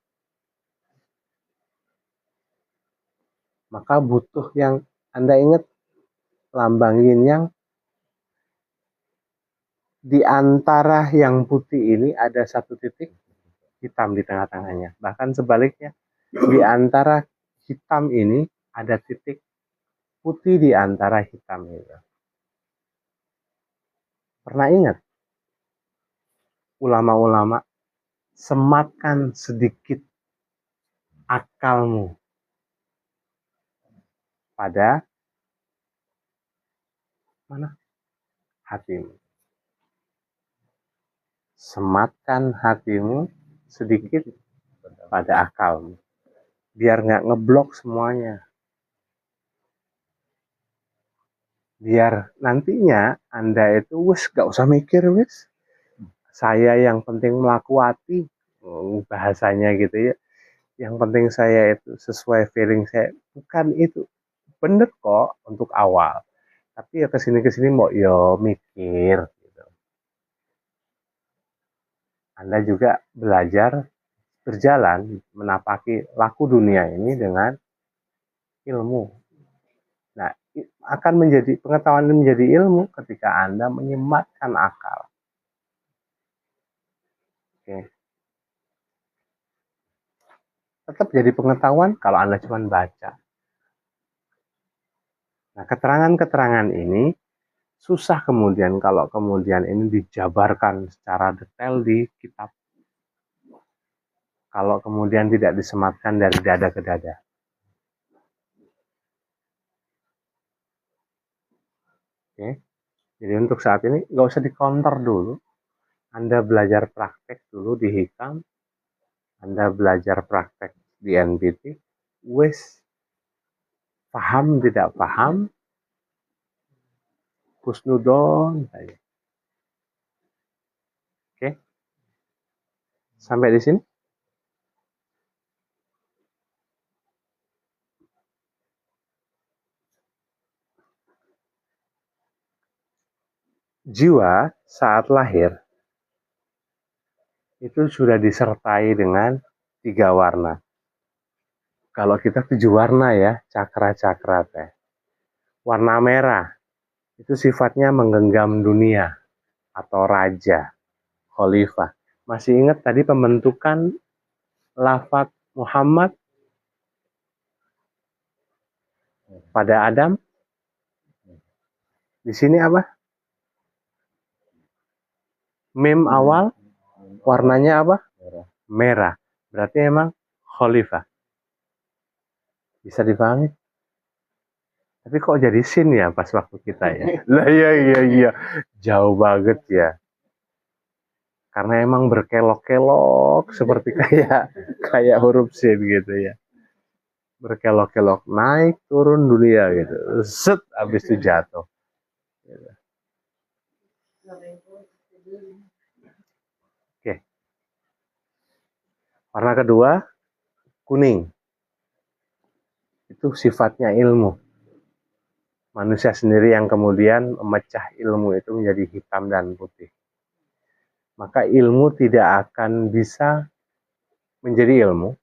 Maka butuh yang Anda ingat lambang yin yang. Di antara yang putih ini ada satu titik hitam di tengah-tengahnya. Bahkan sebaliknya, di antara hitam ini ada titik putih di antara hitam itu. Pernah ingat? Ulama-ulama, sematkan sedikit akalmu pada mana? Hatimu. Sematkan hatimu sedikit pada akalmu. Biar nggak ngeblok semuanya. Biar nantinya Anda itu gak usah mikir saya yang penting melakuati, bahasanya gitu ya. Yang penting saya itu sesuai feeling saya. Bukan itu. Bener kok untuk awal. Tapi ya kesini mau mikir. Gitu. Anda juga belajar berjalan menapaki laku dunia ini dengan ilmu. Nah, akan menjadi pengetahuan ini menjadi ilmu ketika Anda menyematkan akal. Oke. Tetap jadi pengetahuan kalau Anda cuma baca. Nah, keterangan-keterangan ini susah kemudian kalau kemudian ini dijabarkan secara detail di kitab. Kalau kemudian tidak disematkan dari dada ke dada. Oke. Jadi untuk saat ini nggak usah di counter dulu. Anda belajar praktek dulu di Hikam, Anda belajar praktek di NPT, wes paham tidak paham, husnudon saja. Oke, sampai di sini. Jiwa saat lahir itu sudah disertai dengan 3 warna. Kalau kita 7 warna ya, cakra-cakra teh. Warna merah itu sifatnya menggenggam dunia atau raja, khalifah. Masih ingat tadi pembentukan lafaz Muhammad pada Adam? Di sini apa? Mim awal, warnanya apa? Merah. Berarti emang khalifah. Bisa dipahami? Tapi kok jadi sin ya pas waktu kita ya? Lah iya. Jauh banget ya. Karena emang berkelok-kelok seperti kayak huruf sin gitu ya. Berkelok-kelok naik turun dunia gitu. Set habis itu jatuh. Oke. Warna kedua kuning. Itu sifatnya ilmu. Manusia sendiri yang kemudian memecah ilmu itu menjadi hitam dan putih. Maka ilmu tidak akan bisa menjadi ilmu,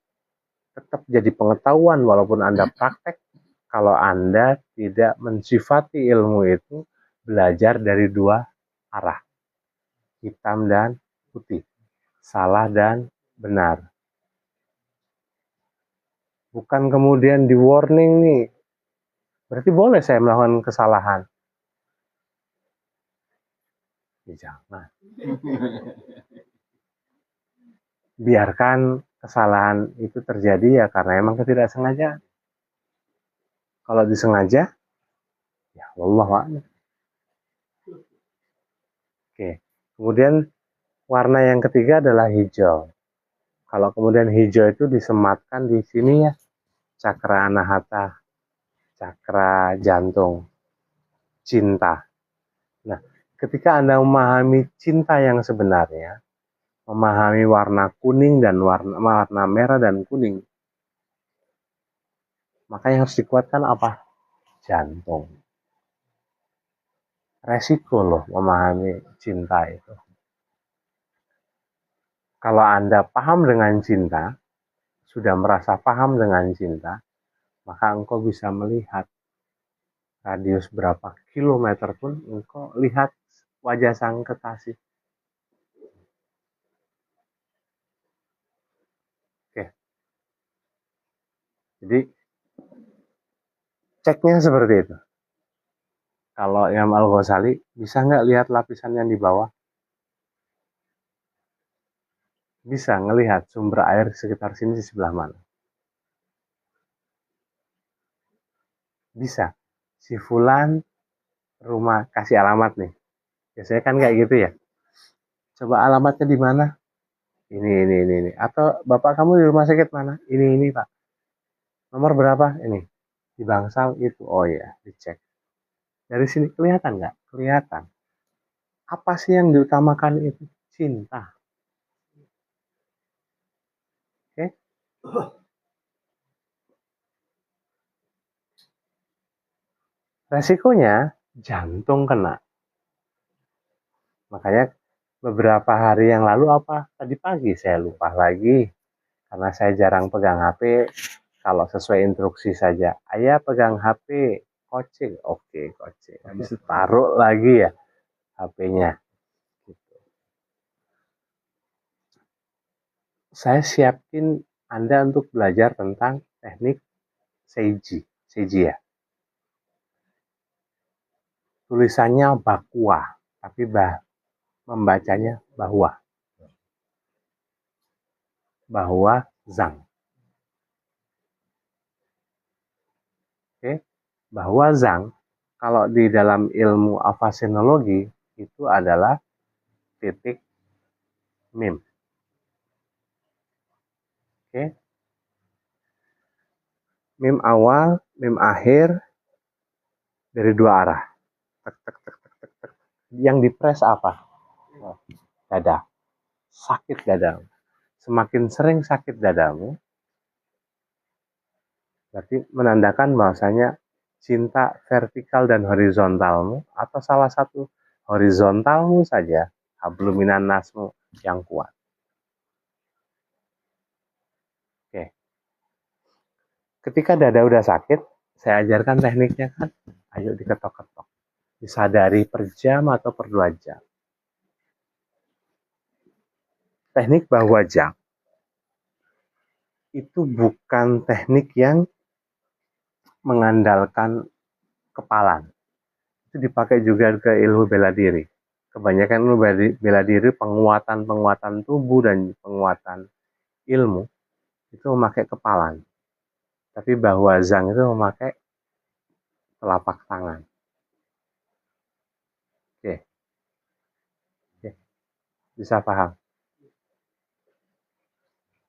tetap jadi pengetahuan walaupun Anda praktek, kalau Anda tidak mensifati ilmu itu belajar dari 2 arah, hitam dan putih, salah dan benar. Bukan kemudian di warning nih, berarti boleh saya melakukan kesalahan. Ya jangan. Biarkan kesalahan itu terjadi ya karena emang ketidaksengajaan. Kalau disengaja, ya Allah a'lam. Oke. Kemudian warna yang ketiga adalah hijau. Kalau kemudian hijau itu disematkan di sini ya, cakra anahata, cakra jantung, cinta. Nah, ketika Anda memahami cinta yang sebenarnya, memahami warna kuning dan warna merah dan kuning, maka yang harus dikuatkan apa? Jantung. Resiko loh memahami cinta itu. Kalau Anda paham dengan cinta, sudah merasa paham dengan cinta, maka engkau bisa melihat radius berapa kilometer pun engkau lihat wajah sang kekasih. Oke. Jadi ceknya seperti itu. Kalau Imam Al-Ghazali bisa nggak lihat lapisan yang di bawah? Bisa ngelihat sumber air di sekitar sini di sebelah mana? Bisa. Si Fulan rumah, kasih alamat nih. Biasanya kan kayak gitu ya. Coba alamatnya di mana? Ini. Atau bapak kamu di rumah sakit mana? Ini Pak. Nomor berapa? Ini. Di Bangsal itu. Oh ya, dicek. Dari sini kelihatan nggak? Kelihatan. Apa sih yang diutamakan itu? Cinta. Oke? Resikonya jantung kena. Makanya beberapa hari yang lalu apa? Tadi pagi saya lupa lagi. Karena saya jarang pegang HP. Kalau sesuai instruksi saja. Ayah pegang HP. Kocek. Oke, kocek. Habis itu taruh lagi ya HP-nya. Saya siapin Anda untuk belajar tentang teknik Seiji. Seiji ya. Tulisannya Bakwa. Tapi membacanya bahwa. Bahwa Zhang. Oke, bahwa Zhang Kalau di dalam ilmu afasinologi itu adalah titik mim. Oke. Mim awal, mim akhir dari dua arah. Tek, tek, tek, tek, tek, tek. Yang dipres apa? Dada. Sakit dadamu. Semakin sering sakit dadamu, berarti menandakan bahwasanya cinta vertikal dan horizontalmu atau salah satu horizontalmu saja, habluminan nasmu yang kuat. Oke. Ketika dada udah sakit, saya ajarkan tekniknya kan. Ayo diketok-ketok. Disadari per jam atau per 2 jam. Teknik bahu wajah itu bukan teknik yang mengandalkan kepalan. Itu dipakai juga ke ilmu bela diri. Kebanyakan ilmu bela diri, penguatan tubuh dan penguatan ilmu itu memakai kepalan. Tapi bahu wazang itu memakai telapak tangan. Oke. Oke. Bisa paham?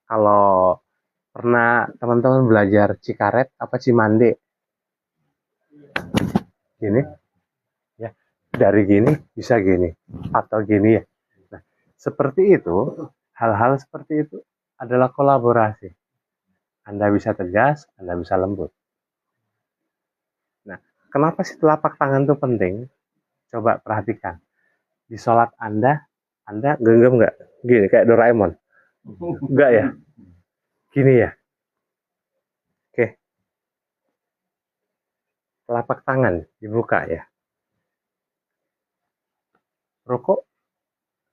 Kalau pernah teman-teman belajar Cikaret apa Cimande? Gini, ya. Dari gini bisa gini atau gini ya. Nah, seperti itu, hal-hal seperti itu adalah kolaborasi. Anda bisa tegas, Anda bisa lembut. Nah, kenapa sih telapak tangan itu penting? Coba perhatikan. Di sholat Anda genggam nggak? Gini, kayak Doraemon. Enggak ya? Gini ya? Oke. Telapak tangan dibuka ya. Rokok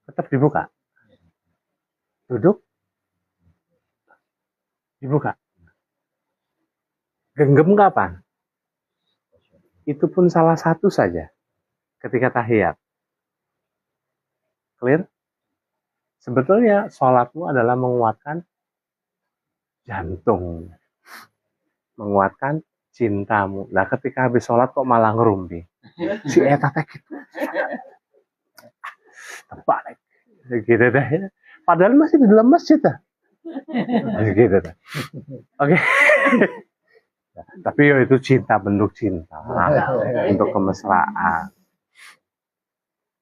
tetap dibuka. Duduk dibuka. Genggam kapan? Itu pun salah satu saja ketika tahiyat. Clear? Sebetulnya sholatmu adalah menguatkan jantung, menguatkan cintamu. Nah, ketika habis sholat kok malah ngerumpi. Si eta teh gitu. Terbalik. Gitu deh. Padahal masih di dalam masjid dah. Gitu deh. Oke. Tapi yo itu cinta, bentuk cinta. Untuk kemesraan.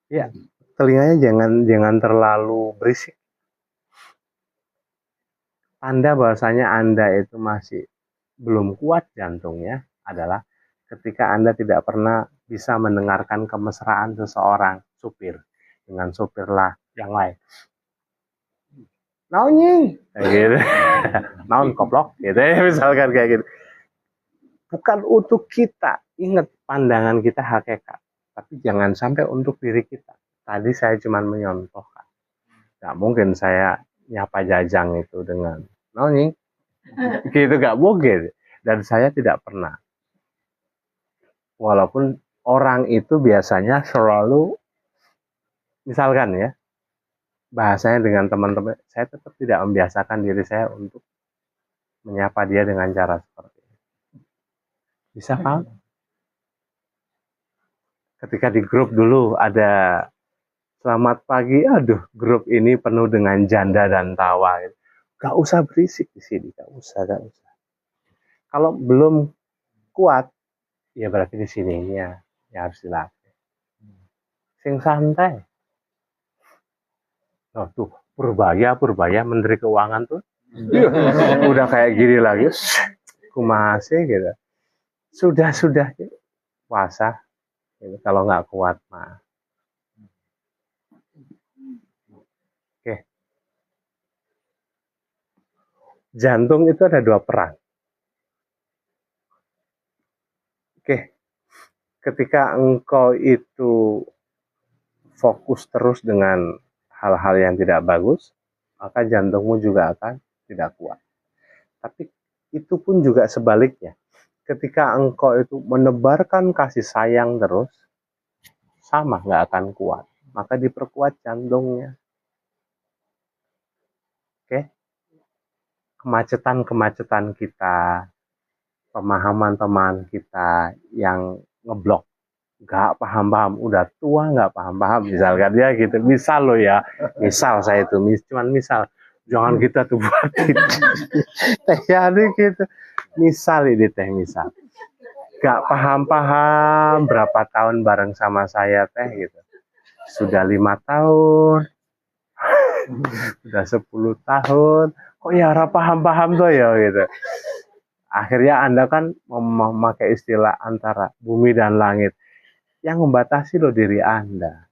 Ya, telinganya jangan terlalu berisik. Tanda bahwasanya Anda itu masih belum kuat jantungnya adalah ketika Anda tidak pernah bisa mendengarkan kemesraan seseorang supir dengan supirlah yang lain. Naon nying, kayak gitu. Naon koplok, gitu ya, misalkan kayak gitu. Bukan untuk kita, ingat pandangan kita hakikat, tapi jangan sampai untuk diri kita. Tadi saya cuma menyontohkan. Gak mungkin saya nyapa Jajang itu dengan naon nying, gitu gak mungkin. Dan saya tidak pernah. Walaupun orang itu biasanya selalu, misalkan ya, bahasanya dengan teman-teman, saya tetap tidak membiasakan diri saya untuk menyapa dia dengan cara seperti itu. Bisa paham? Ketika di grup dulu ada selamat pagi, aduh grup ini penuh dengan janda dan tawa. Gak usah berisik di sini, gak usah. Kalau belum kuat, ya berarti di sininya ya harus dilatih. Sing santai. Oh, tuh Purbaya Menteri Keuangan tuh udah kayak gini lagi, kumase gitu. Sudah puasa gitu. Kalau nggak kuat mah. Oke. Jantung itu ada 2 peran. Oke. Ketika engkau itu fokus terus dengan hal-hal yang tidak bagus, maka jantungmu juga akan tidak kuat. Tapi itu pun juga sebaliknya. Ketika engkau itu menebarkan kasih sayang terus, sama nggak akan kuat. Maka diperkuat jantungnya. Oke? Kemacetan kita, pemahaman teman kita yang ngeblok nggak paham-paham, udah tua nggak paham-paham, misalkan dia gitu. Misal lo ya, misal saya itu, cuman misal, jangan kita tuh buatin teh jadi gitu. Misal ini teh, misal nggak paham-paham, berapa tahun bareng sama saya teh gitu, sudah 5 tahun, udah 10 tahun, kok ya ora paham-paham tuh ya gitu. Akhirnya Anda kan memakai istilah antara bumi dan langit yang membatasi loh diri Anda.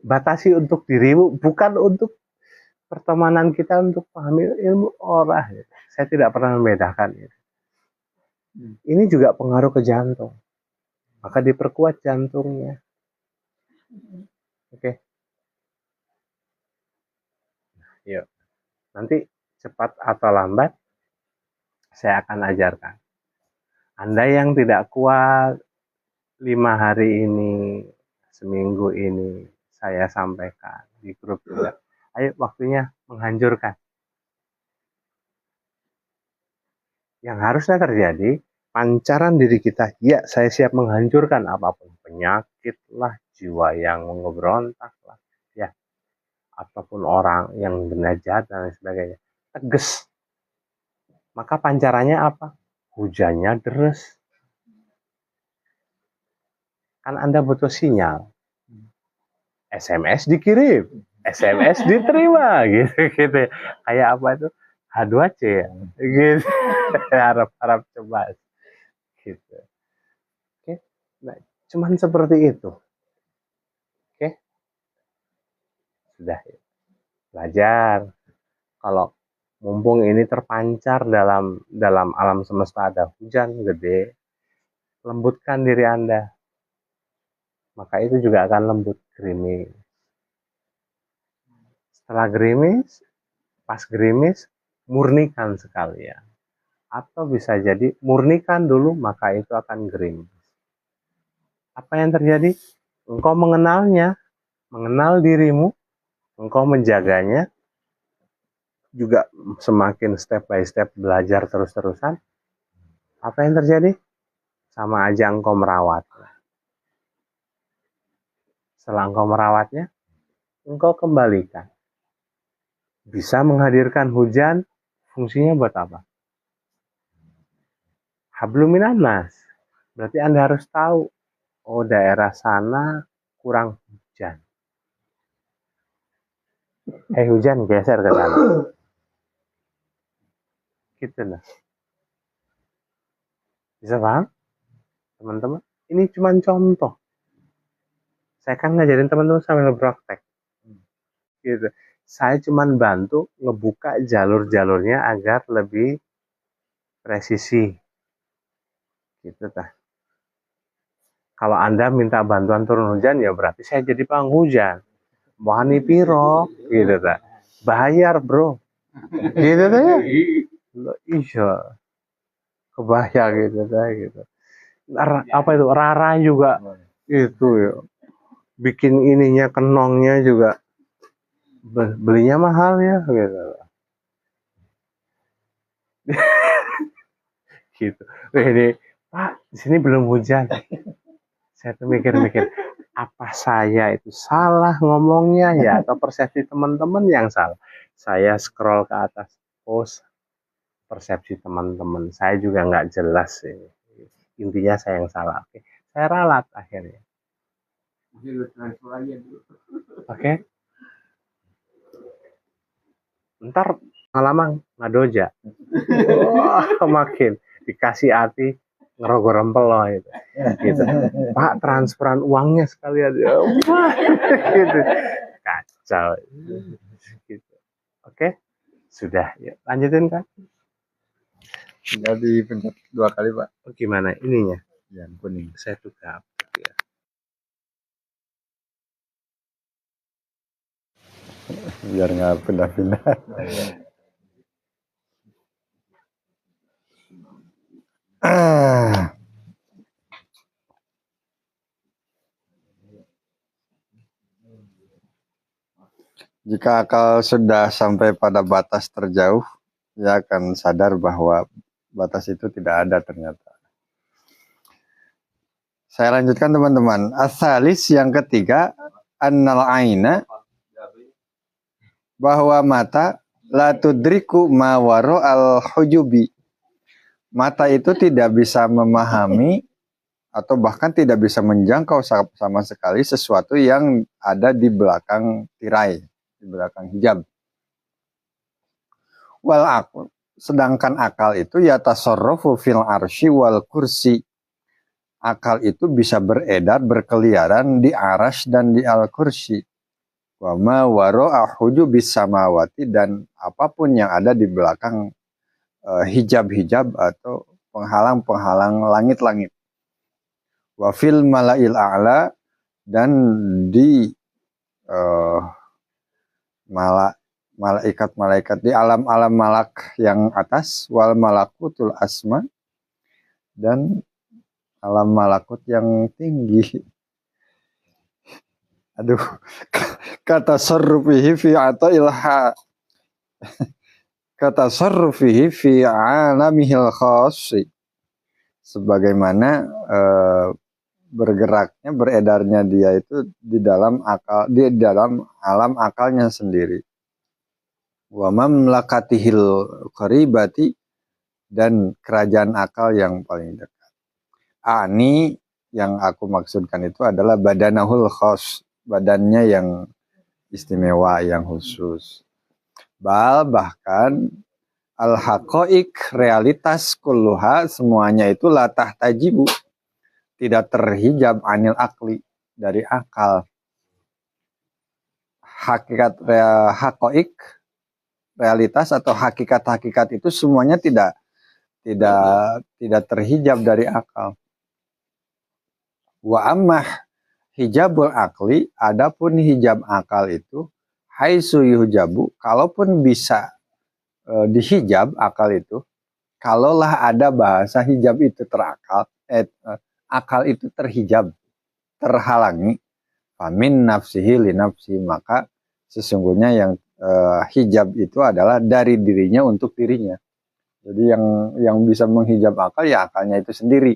Batasi untuk dirimu, bukan untuk pertemanan kita, untuk pahami ilmu orang. Saya tidak pernah membedakan itu. Ini juga pengaruh ke jantung. Maka diperkuat jantungnya. Oke. Yuk. Nanti cepat atau lambat saya akan ajarkan. Anda yang tidak kuat 5 hari ini, seminggu ini, saya sampaikan di grup juga. Ayo waktunya menghancurkan. Yang harusnya terjadi, pancaran diri kita, ya saya siap menghancurkan apapun. Penyakit lah, jiwa yang ngebrontak lah, ya, ataupun orang yang benar jahat dan lain sebagainya. Tegas. Maka pancarannya apa? Hujannya deres. Kan Anda butuh sinyal. SMS dikirim, SMS diterima, gitu. Kayak apa itu? H2C ya, gitu. Harap-harap coba, gitu. Oke, nah, cuman seperti itu. Oke, sudah ya. Belajar. Kalau mumpung ini terpancar dalam alam semesta ada hujan gede, lembutkan diri Anda. Maka itu juga akan lembut, gerimis. Setelah gerimis, pas gerimis, murnikan sekalian. Atau bisa jadi murnikan dulu, maka itu akan gerimis. Apa yang terjadi? Engkau mengenalnya, mengenal dirimu, engkau menjaganya, juga semakin step by step belajar terus-terusan. Apa yang terjadi? Sama aja engkau merawat. Setelah engkau merawatnya, engkau kembalikan. Bisa menghadirkan hujan, fungsinya buat apa? Hablum minan nas. Berarti Anda harus tahu, oh daerah sana kurang hujan. Hujan geser ke sana. Gitu lah. Bisa paham? Teman-teman, ini cuma contoh. Saya kan ngajarin teman-teman sambil praktek. Gitu. Saya cuma bantu ngebuka jalur-jalurnya agar lebih presisi. Gitu tah. Kalau Anda minta bantuan turun hujan, ya berarti saya jadi penghujan. Wani piro, gitu tah. Bayar, bro. Gitu tah ya. Iya. Kebayang gitu tah gitu. Apa itu? Rara juga itu ya. Bikin ininya, kenongnya juga belinya mahal ya gitu. Gitu. Ini Pak, di sini belum hujan. Saya tuh mikir-mikir, apa saya itu salah ngomongnya ya, atau persepsi teman-teman yang salah. Saya scroll ke atas, persepsi teman-teman. Saya juga nggak jelas sih. Intinya saya yang salah. Oke. Saya ralat akhirnya. Oke. Ntar pengalaman ngadoja. Makin dikasih hati ngerogoh rempel loh itu. Gitu. Pak, transferan uangnya sekalian. Gitu. Kacau. Gitu. Oke. Sudah. Ya, lanjutin kan? Tinggal dipencet 2 kali, Pak. Gimana ininya? Yang kuning. Saya tuh ya. Biar nggak pindah-pindah. Jika akal sudah sampai pada batas terjauh, ia akan sadar bahwa batas itu tidak ada ternyata. Saya lanjutkan teman-teman. Asalis yang ketiga, annal aina, bahwa mata la tudriku ma waro al hujubi. Mata itu tidak bisa memahami atau bahkan tidak bisa menjangkau sama sekali sesuatu yang ada di belakang tirai, di belakang hijab. Wal akal, sedangkan akal itu ya tasarrufu fil arsy wal kursi. Akal itu bisa beredar, berkeliaran di arasy dan di al-kursi. Wa ma wara'a hujubis samawati, dan apapun yang ada di belakang hijab-hijab atau penghalang-penghalang langit-langit. Wa fil malail a'la, dan di malaikat-malaikat di alam-alam malak yang atas, wal malakutul asma, dan alam malakut yang tinggi. Aduh, kata sarrufihi fi ilha, kata sarrufihi fi alamihil khassi, sebagaimana bergeraknya, beredarnya dia itu di dalam akal, di dalam alam akalnya sendiri. Wa mamlakatihil qaribati, dan kerajaan akal yang paling dekat. Ani, yang aku maksudkan itu adalah badanahul khas, badannya yang istimewa, yang khusus. Bahkan al-haqaiq, realitas kulluha, semuanya itu la tahtajibu, tidak terhijab anil akli, dari akal. Hakikat haqaiq, realitas atau hakikat-hakikat itu semuanya tidak terhijab dari akal. Wa ammah hijabul akli, adapun hijab akal itu haitsu yuhjabu, kalaupun bisa dihijab akal itu, kalaulah ada bahasa hijab itu terakal, akal itu terhijab, terhalangi, famin nafsihi li nafsi, maka sesungguhnya yang hijab itu adalah dari dirinya untuk dirinya. Jadi yang bisa menghijab akal ya akalnya itu sendiri.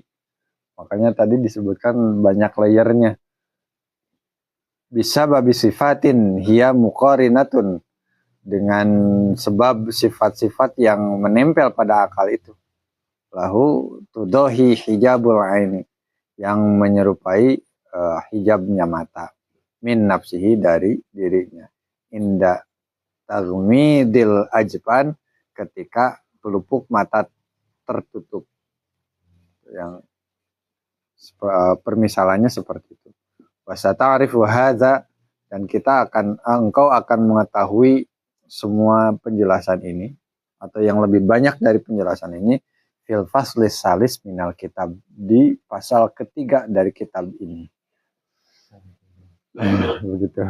Makanya tadi disebutkan banyak layernya. Bisa babi sifatin hiya muqarinatun, dengan sebab sifat-sifat yang menempel pada akal itu. Lahu tudohi hijabul aini, yang menyerupai hijabnya mata. Min nafsihi, dari dirinya. Inda tagmidil ajban, ketika pelupuk mata tertutup. Yang permisalannya seperti itu. Wasata'rifu hadza, dan engkau akan mengetahui semua penjelasan ini atau yang lebih banyak dari penjelasan ini fil faslis salis minal kitab, di pasal ketiga dari kitab ini. Begitu.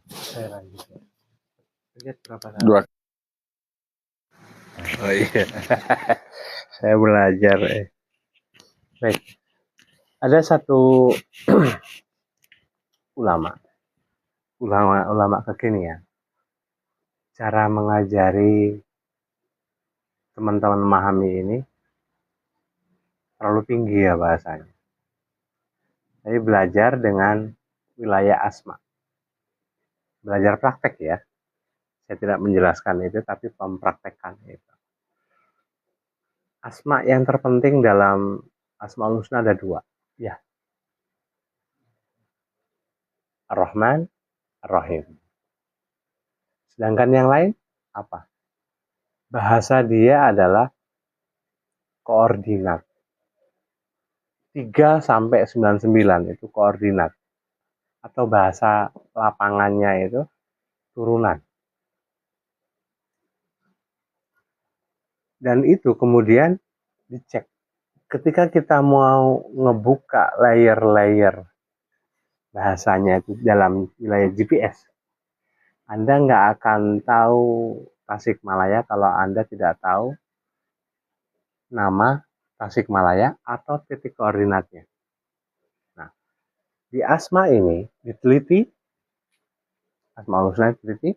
Saya lanjut. Lihat berapa saat? 2. Oh iya. Saya belajar. Baik. Ada satu ulama kekinian, cara mengajari teman-teman memahami ini terlalu tinggi ya bahasanya. Jadi belajar dengan wilayah asma, belajar praktek ya. Saya tidak menjelaskan itu, tapi mempraktekkan itu. Asma yang terpenting dalam Asmaul Husna ada 2, ya. Ar-Rahman, Ar-Rahim. Sedangkan yang lain apa? Bahasa dia adalah koordinat. 3 sampai 99 itu koordinat. Atau bahasa lapangannya itu turunan. Dan itu kemudian dicek. Ketika kita mau ngebuka layer-layer bahasanya itu dalam wilayah GPS, Anda nggak akan tahu Tasikmalaya kalau Anda tidak tahu nama Tasikmalaya atau titik koordinatnya. Nah, di Asma ini diteliti, Asmaul Husna diteliti,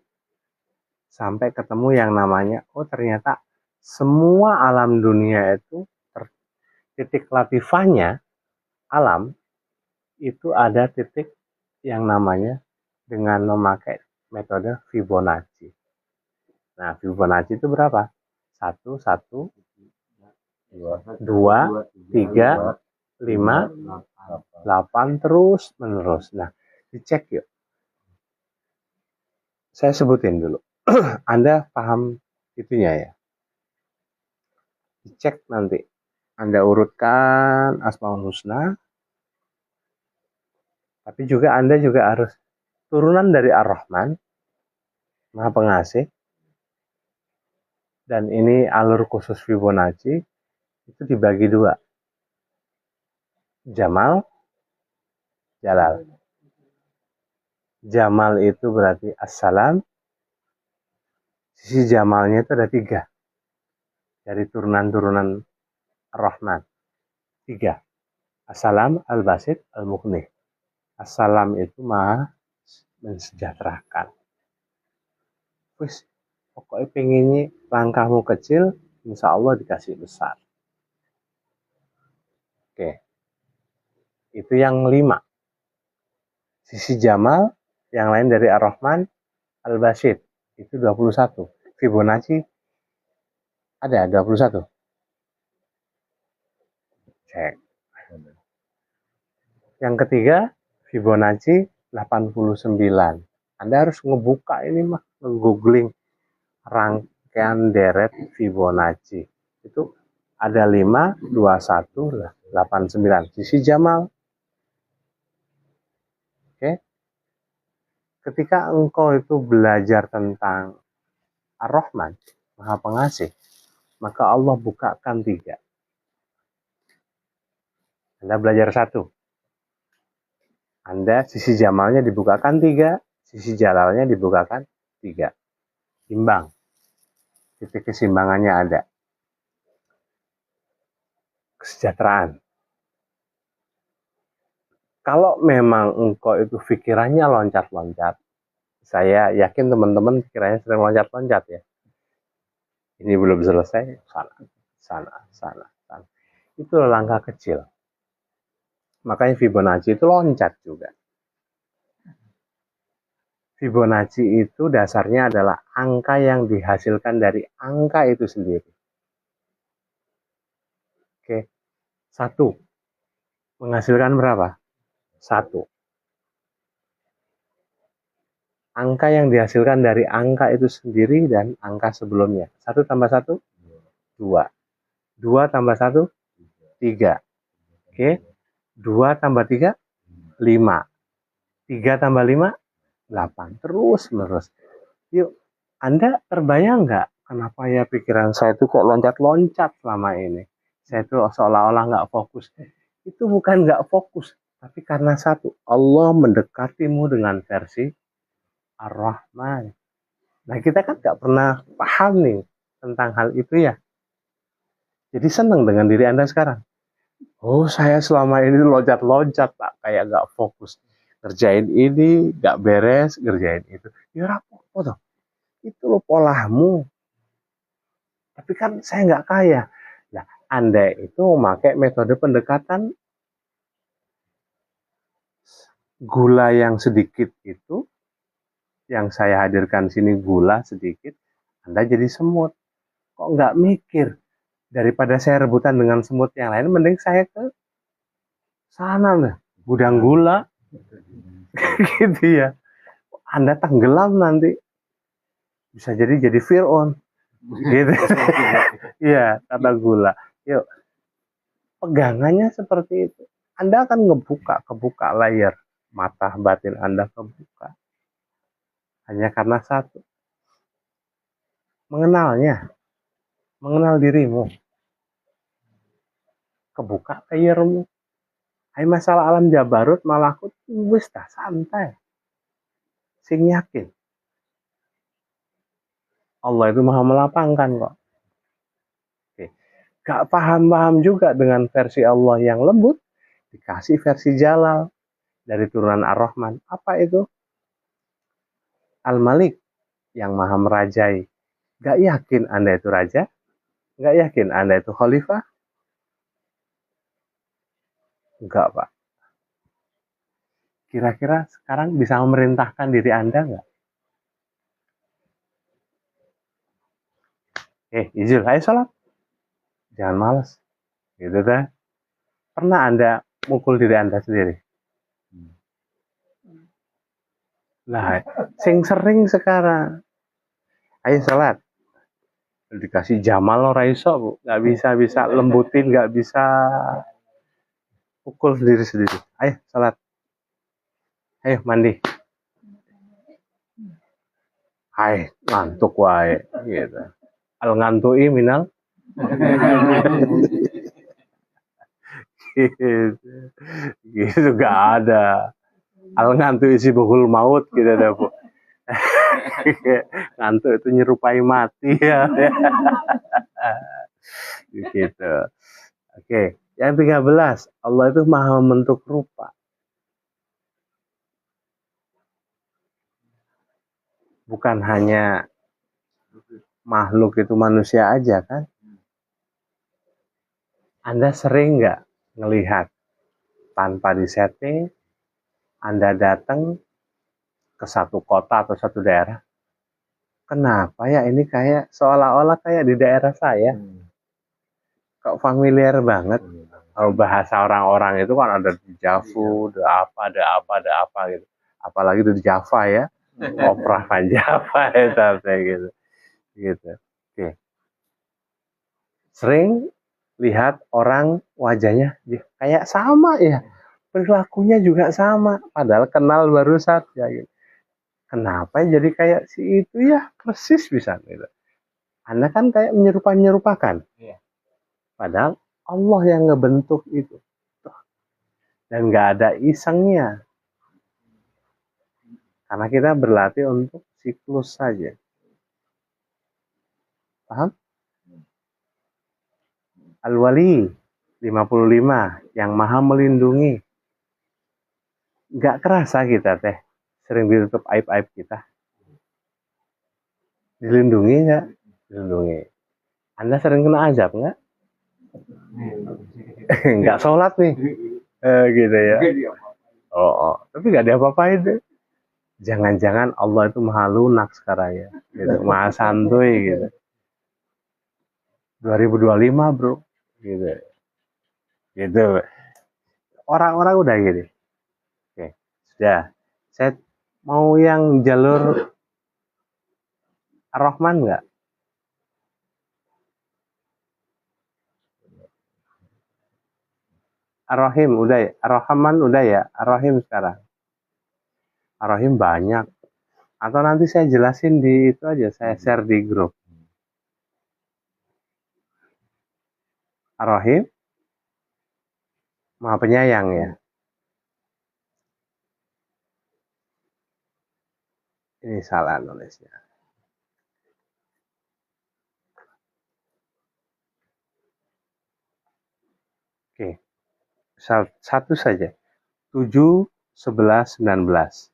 sampai ketemu yang namanya, oh ternyata semua alam dunia itu titik latifahnya alam itu ada titik yang namanya dengan memakai metode Fibonacci. Nah, Fibonacci itu berapa? 1, 1, 2, 3, 5, 8, terus menerus. Nah, dicek yuk. Saya sebutin dulu. Anda paham itunya ya? Dicek nanti. Anda urutkan Asmaul Husna, tapi juga Anda juga harus turunan dari Ar-Rahman, Maha Pengasih, dan ini alur khusus Fibonacci, itu dibagi dua. Jamal, Jalal. Jamal itu berarti Assalam, sisi Jamalnya itu ada 3. Dari turunan-turunan Ar-Rahman. 3. Assalam, Al-Basit, Al-Mughni. Assalam itu maha mensejahterakan. Wis, pokoknya pengennya langkahmu kecil, insya Allah dikasih besar. Oke, itu yang 5. Sisi Jamal, yang lain dari Ar-Rahman, Al-Basit, itu 21. Fibonacci ada 21. Cek. Yang ketiga, Fibonacci 89. Anda harus ngebuka ini mah, nge-googling rangkaian deret Fibonacci. Itu ada 5, 21, 89. Sisi Jamal. Oke. Ketika engkau itu belajar tentang Ar-Rahman, Maha Pengasih, maka Allah bukakan 3. Anda belajar 1. Anda sisi Jamalnya dibukakan 3, sisi Jalalnya dibukakan 3. Imbang. Titik keseimbangannya ada. Kesejahteraan. Kalau memang engkau itu pikirannya loncat-loncat, saya yakin teman-teman pikirannya sering loncat-loncat ya. Ini belum selesai, sana. Itu langkah kecil. Makanya Fibonacci itu loncat juga. Fibonacci itu dasarnya adalah angka yang dihasilkan dari angka itu sendiri. Oke, 1 menghasilkan berapa? 1. Angka yang dihasilkan dari angka itu sendiri dan angka sebelumnya. 1 tambah 1, 2. 2 tambah 1, 3. Oke, 2 tambah 3, 5. 3 tambah 5, 8. Terus menerus. Yuk, Anda terbayang nggak kenapa ya pikiran saya itu kok loncat-loncat selama ini? Saya itu seolah-olah nggak fokus. Itu bukan nggak fokus, tapi karena 1, Allah mendekatimu dengan versi Ar-Rahman. Nah, kita kan nggak pernah paham nih tentang hal itu ya. Jadi senang dengan diri Anda sekarang. Oh, saya selama ini loncat-loncat, Pak. Kayak nggak fokus. Ngerjain ini, nggak beres, ngerjain itu. Ya apa toh? Itu loh polamu. Tapi kan saya nggak kaya. Nah, Anda itu memakai metode pendekatan gula yang sedikit itu, yang saya hadirkan sini gula sedikit, Anda jadi semut. Kok nggak mikir? Daripada saya rebutan dengan semut yang lain, mending saya ke sana nih, gudang gula. Gitu ya. Anda tenggelam nanti. Bisa jadi Fir'aun. Gitu. Iya, kata gula. Yuk, pegangannya seperti itu. Anda akan kebuka layar mata batin Anda kebuka. Hanya karena 1. Mengenal dirimu. Kebuka layarmu. Hai masalah alam jabarut malakut wis dah santai. Sing yakin. Allah itu maha melapangkan kok. Oke. Gak paham-paham juga dengan versi Allah yang lembut, dikasih versi Jalal dari turunan Ar-Rahman. Apa itu? Al-Malik, yang maha merajai. Gak yakin Anda itu raja? Gak yakin Anda itu khalifah? Enggak, Pak. Kira-kira sekarang bisa memerintahkan diri Anda enggak? Izul, ayo sholat. Jangan malas. Gitu kan. Pernah Anda mukul diri Anda sendiri? Lah, sing sering sekarang. Ayo sholat. Dikasih Jamal lo raiso, Bu. Nggak bisa lembutin, nggak bisa pukul sendiri-sendiri. Ayo sholat. Ayo mandi. Hai, ngantuk wae. Gitu. Al ngantui minal. Gitu. Gitu gak ada. Al ngantui isi buhul maut gitu ada, Bu. Ngantuk itu nyerupai mati ya. Gitu. Oke, yang 13, Allah itu maha membentuk rupa. Bukan hanya makhluk itu manusia aja kan. Anda sering nggak ngelihat tanpa disetting, Anda datang ke satu kota atau satu daerah, kenapa ya ini kayak seolah-olah kayak di daerah saya, kok familiar banget. Kalau bahasa orang-orang itu kan ada di Javu, ada apa gitu. Apalagi di Java ya, opera kan Java ya, gitu. Gitu. Oke. Sering lihat orang wajahnya kayak sama ya, perilakunya juga sama, padahal kenal baru saja gitu. Kenapa jadi kayak si itu ya, persis bisa gitu. Anda kan kayak menyerupakan, padahal Allah yang ngebentuk itu dan nggak ada isengnya, karena kita berlatih untuk siklus saja. Paham? Al-Wali 55 yang maha melindungi. Nggak kerasa kita teh sering ditutup aib-aib kita. Dilindungi nggak? Dilindungi. Anda sering kena azab nggak? Nggak sholat nih. Gitu ya. Tapi nggak ada apa-apain deh. Jangan-jangan Allah itu maha lunak sekarang ya. Gitu. Maha santuy gitu. 2025 bro. Gitu. Gitu. Orang-orang udah gini. Oke. Sudah. Saya mau yang jalur Ar-Rahman nggak? Ar-Rahim udah ya? Ar-Rahman udah ya? Ar-Rahim sekarang. Ar-Rahim banyak. Atau nanti saya jelasin di itu aja, saya share di grup. Ar-Rahim Maha Penyayang ya. Ini salah nulisnya. Oke. Satu saja. 7, 11, 19.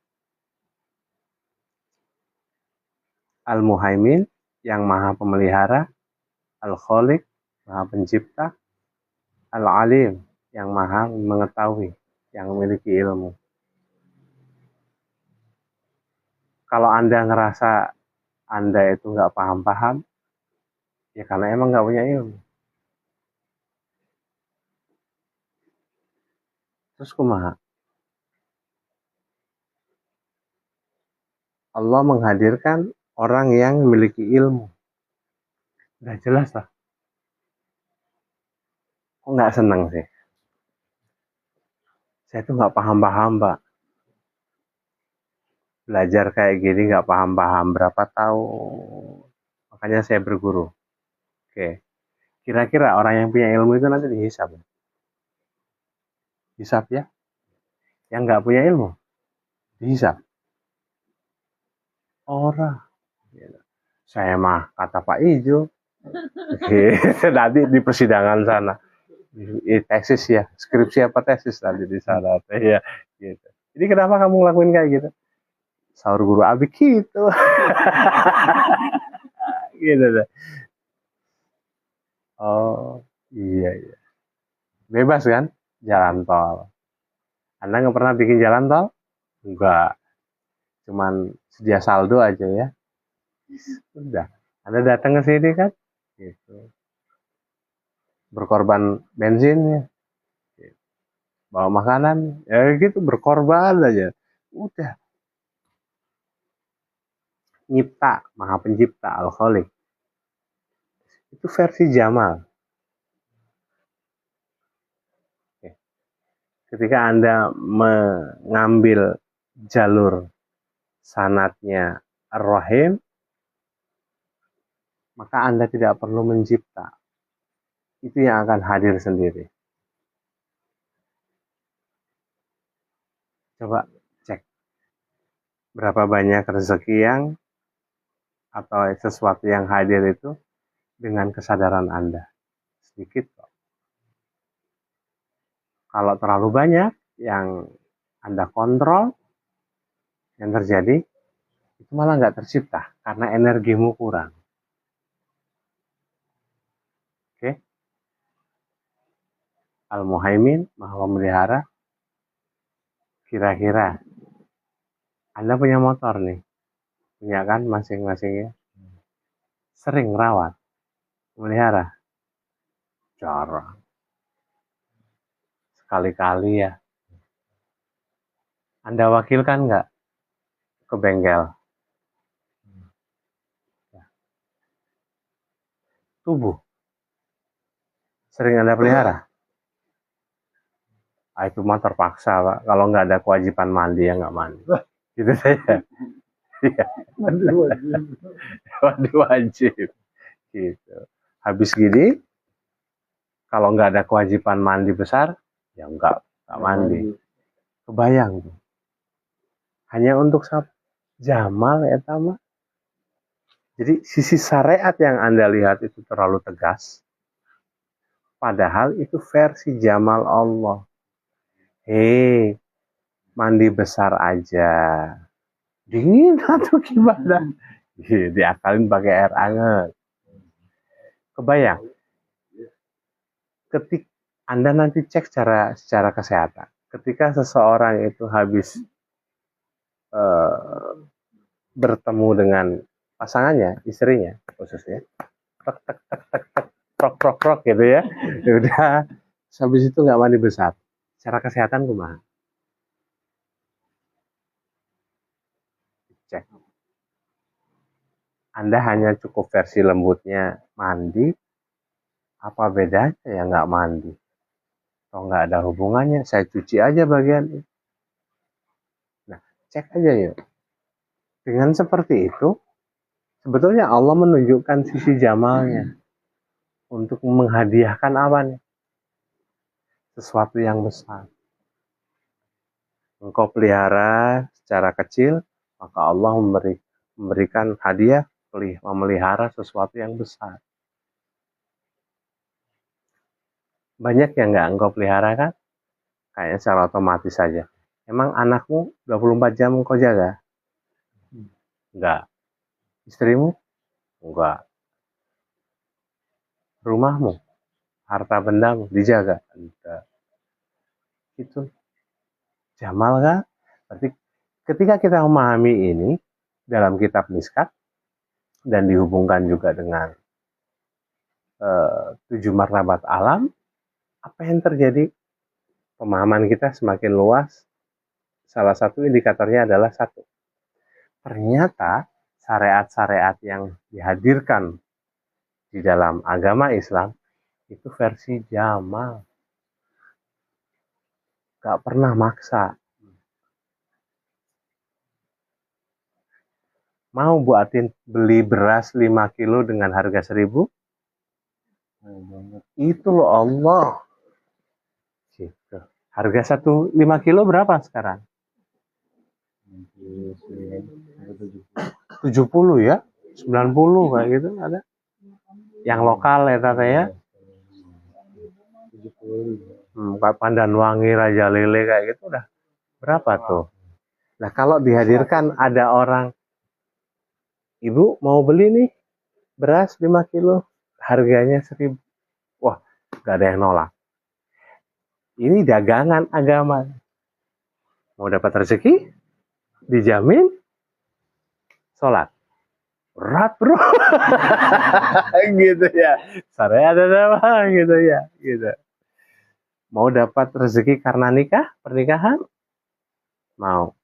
Al-Muhaimin yang maha pemelihara. Al-Khaliq maha pencipta. Al-Alim yang maha mengetahui, yang memiliki ilmu. Kalau Anda ngerasa Anda itu nggak paham-paham, ya karena emang nggak punya ilmu. Terus kumaha? Allah menghadirkan orang yang memiliki ilmu. Udah jelas lah. Kok nggak seneng sih? Saya tuh nggak paham-paham, Pak. Belajar kayak gini nggak paham-paham berapa tahun. Makanya saya berguru. Oke. Kira-kira orang yang punya ilmu itu nanti dihisap. Hisap ya. Yang nggak punya ilmu, dihisap. Orang. Saya mah kata Pak Ijo. Nanti di persidangan sana. Tesis ya, skripsi apa tesis nanti di sana. Ya, gitu. Jadi kenapa kamu ngelakuin kayak gitu? Sahur guru Abik gitu. Gitu deh. Oh, iya. Bebas kan? jalan tol. Anda nggak pernah bikin jalan tol? Enggak. Cuman sedia saldo aja ya. Udah. Anda datang ke sini kan? Gitu. Berkorban bensin ya. Bawa makanan, ya gitu berkorban aja. Udah. Nyipta, Maha Pencipta, Al-Khaliq. Itu versi Jamal. Ketika Anda mengambil jalur sanatnya Ar-Rahim, maka Anda tidak perlu mencipta. Itu yang akan hadir sendiri. Coba cek berapa banyak rezeki yang atau sesuatu yang hadir itu dengan kesadaran Anda. Sedikit kok. Kalau terlalu banyak yang Anda kontrol, yang terjadi itu malah nggak tercipta karena energimu kurang. Oke? Al-Muhaimin, Maha Pemelihara. Kira-kira Anda punya motor nih, punya kan masing-masingnya? Sering rawat, melihara? Jarang. Sekali-kali ya. Anda wakilkan nggak ke bengkel? Tubuh, sering Anda pelihara? Itu mah terpaksa, Pak. Kalau nggak ada kewajiban mandi, ya nggak mandi. Gitu saja. Mandi wajib. Gitu. Habis gini, kalau nggak ada kewajiban mandi besar, ya nggak mandi. Kebayang tuh. Hanya untuk Jamal ya Tama. Jadi sisi syariat yang Anda lihat itu terlalu tegas. Padahal itu versi Jamal Allah. Hei, mandi besar aja. Dingin atau gimana? Diakalin pakai air hangat. Kebayang? Ketika Anda nanti cek secara kesehatan. Ketika seseorang itu habis bertemu dengan pasangannya, istrinya khususnya, tek tek tek tek tek, prok prok prok gitu ya. Udah, habis itu nggak mandi besar. Secara kesehatan kumaha? Cek. Anda hanya cukup versi lembutnya mandi, apa bedanya ya nggak mandi? Kalau nggak ada hubungannya, saya cuci aja bagian itu. Nah, cek aja yuk. Dengan seperti itu, sebetulnya Allah menunjukkan sisi jamalnya untuk menghadiahkan apa nih? Sesuatu yang besar. Engkau pelihara secara kecil, maka Allah memberikan hadiah memelihara sesuatu yang besar. Banyak yang nggak engkau pelihara kan? Kayaknya secara otomatis saja. Emang anakmu 24 jam engkau jaga? Enggak. Istrimu? Enggak. Rumahmu? Harta bendamu dijaga? Enggak. Itu Jamal kan? Berarti ketika kita memahami ini dalam kitab Miskat dan dihubungkan juga dengan 7 martabat alam, apa yang terjadi? Pemahaman kita semakin luas. Salah satu indikatornya adalah satu. Ternyata syariat-syariat yang dihadirkan di dalam agama Islam itu versi Jamal. Gak pernah maksa. Mau buatin beli beras 5 kilo dengan harga 1.000? Itu loh Allah. Gitu. Harga 5 kilo berapa sekarang? 70 ya? 90 kayak gitu ada. Yang lokal ya tata ya. Pandanwangi, Raja Lele kayak gitu udah berapa tuh? Nah kalau dihadirkan ada orang, ibu mau beli nih beras 5 kilo, harganya 1.000. Wah, gak ada yang nolak. Ini dagangan agama. Mau dapat rezeki, dijamin sholat. Berat bro. Gitu ya. Syariat ada apa gitu ya. Gitu. Mau dapat rezeki karena nikah, pernikahan? Mau.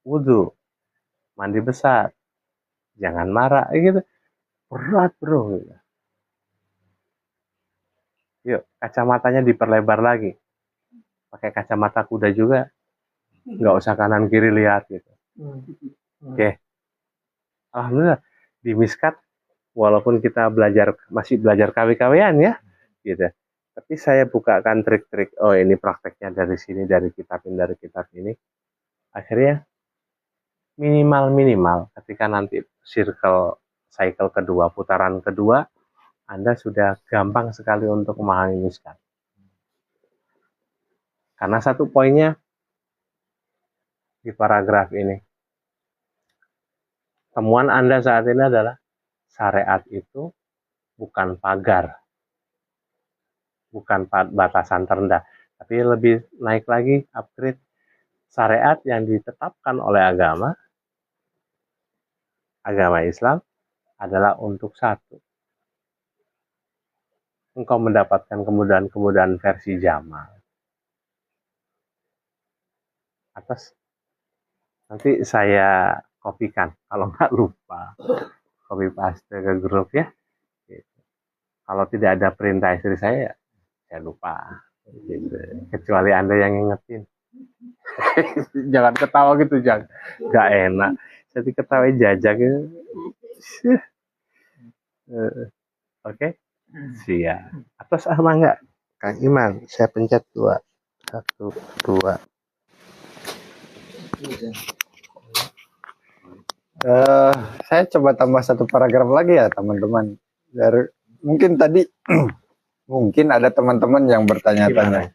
Wudhu. Mandi besar. Jangan marah. Gitu. Berat bro. Gitu. Yuk, kacamatanya diperlebar lagi. Pakai kacamata kuda juga. Nggak usah kanan kiri lihat gitu. Oke. Alhamdulillah di Miskat walaupun kita masih belajar kawi-kawian ya gitu. Tapi saya bukakan trik-trik, oh ini prakteknya dari sini, dari kitab ini. Akhirnya minimal ketika nanti cycle kedua, putaran kedua, Anda sudah gampang sekali untuk memahami Miskat. Karena satu poinnya di paragraf ini. Temuan Anda saat ini adalah syariat itu bukan pagar, bukan batasan terendah, tapi lebih naik lagi, upgrade. Syariat yang ditetapkan oleh agama Islam adalah untuk satu. Engkau mendapatkan kemudahan-kemudahan versi Jamal. Atas nanti saya kopikan kalau nggak lupa, copy paste ke grup ya. Kalau tidak ada perintah istri saya lupa gitu. Kecuali Anda yang ngingetin. Jangan ketawa gitu, jangan, nggak enak. Jadi ketawain jajak gitu. Oke, siap. Atas sama nggak Kang Iman? Saya pencet 2. 1, 2. Saya coba tambah satu paragraf lagi ya teman-teman. Mungkin tadi mungkin ada teman-teman yang bertanya-tanya.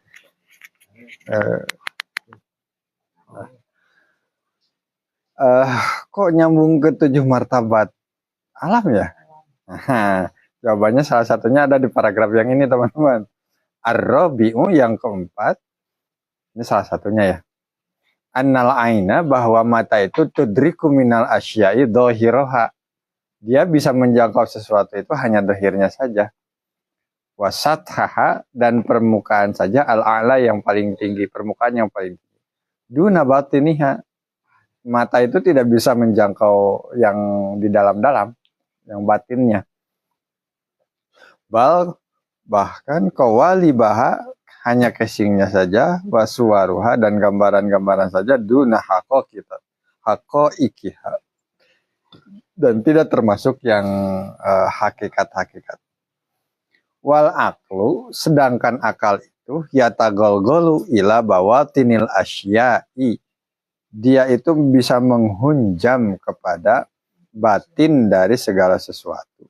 Kok nyambung ke 7 martabat alam ya? Jawabannya salah satunya ada di paragraf yang ini teman-teman. Ar-Rabi'u yang keempat. Ini salah satunya ya. Annal aina, bahwa mata itu tudriku minal asya'i dohiroha. Dia bisa menjangkau sesuatu itu hanya dohirnya saja. Wasathaha, dan permukaan saja, al-a'la yang paling tinggi, permukaan yang paling tinggi. Duna batiniha, mata itu tidak bisa menjangkau yang di dalam-dalam, yang batinnya. Bahkan kawalibaha, hanya casingnya saja, wasuwaruha, dan gambaran-gambaran saja, duna hakoikiha, dan tidak termasuk yang hakikat-hakikat. Wal aklu, sedangkan akal itu yatagolgolu ila bawatinil asya'i, dia itu bisa menghunjam kepada batin dari segala sesuatu.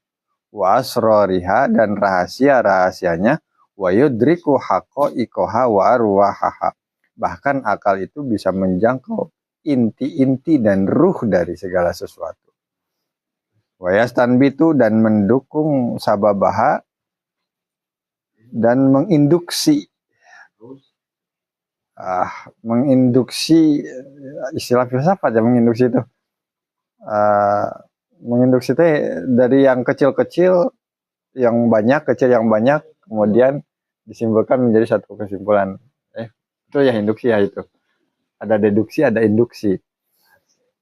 Wasroriha, dan rahasia-rahasianya. Wa yudriku haqa'iqaha wa arwahaha, bahkan akal itu bisa menjangkau inti-inti dan ruh dari segala sesuatu. Wa yastanbitu, dan mendukung sababaha, dan menginduksi istilah filsafat ya, menginduksi itu menginduksi itu dari yang kecil-kecil yang banyak, kecil yang banyak, kemudian disimpulkan menjadi satu kesimpulan. Itu ya induksi ya, itu ada deduksi, ada induksi.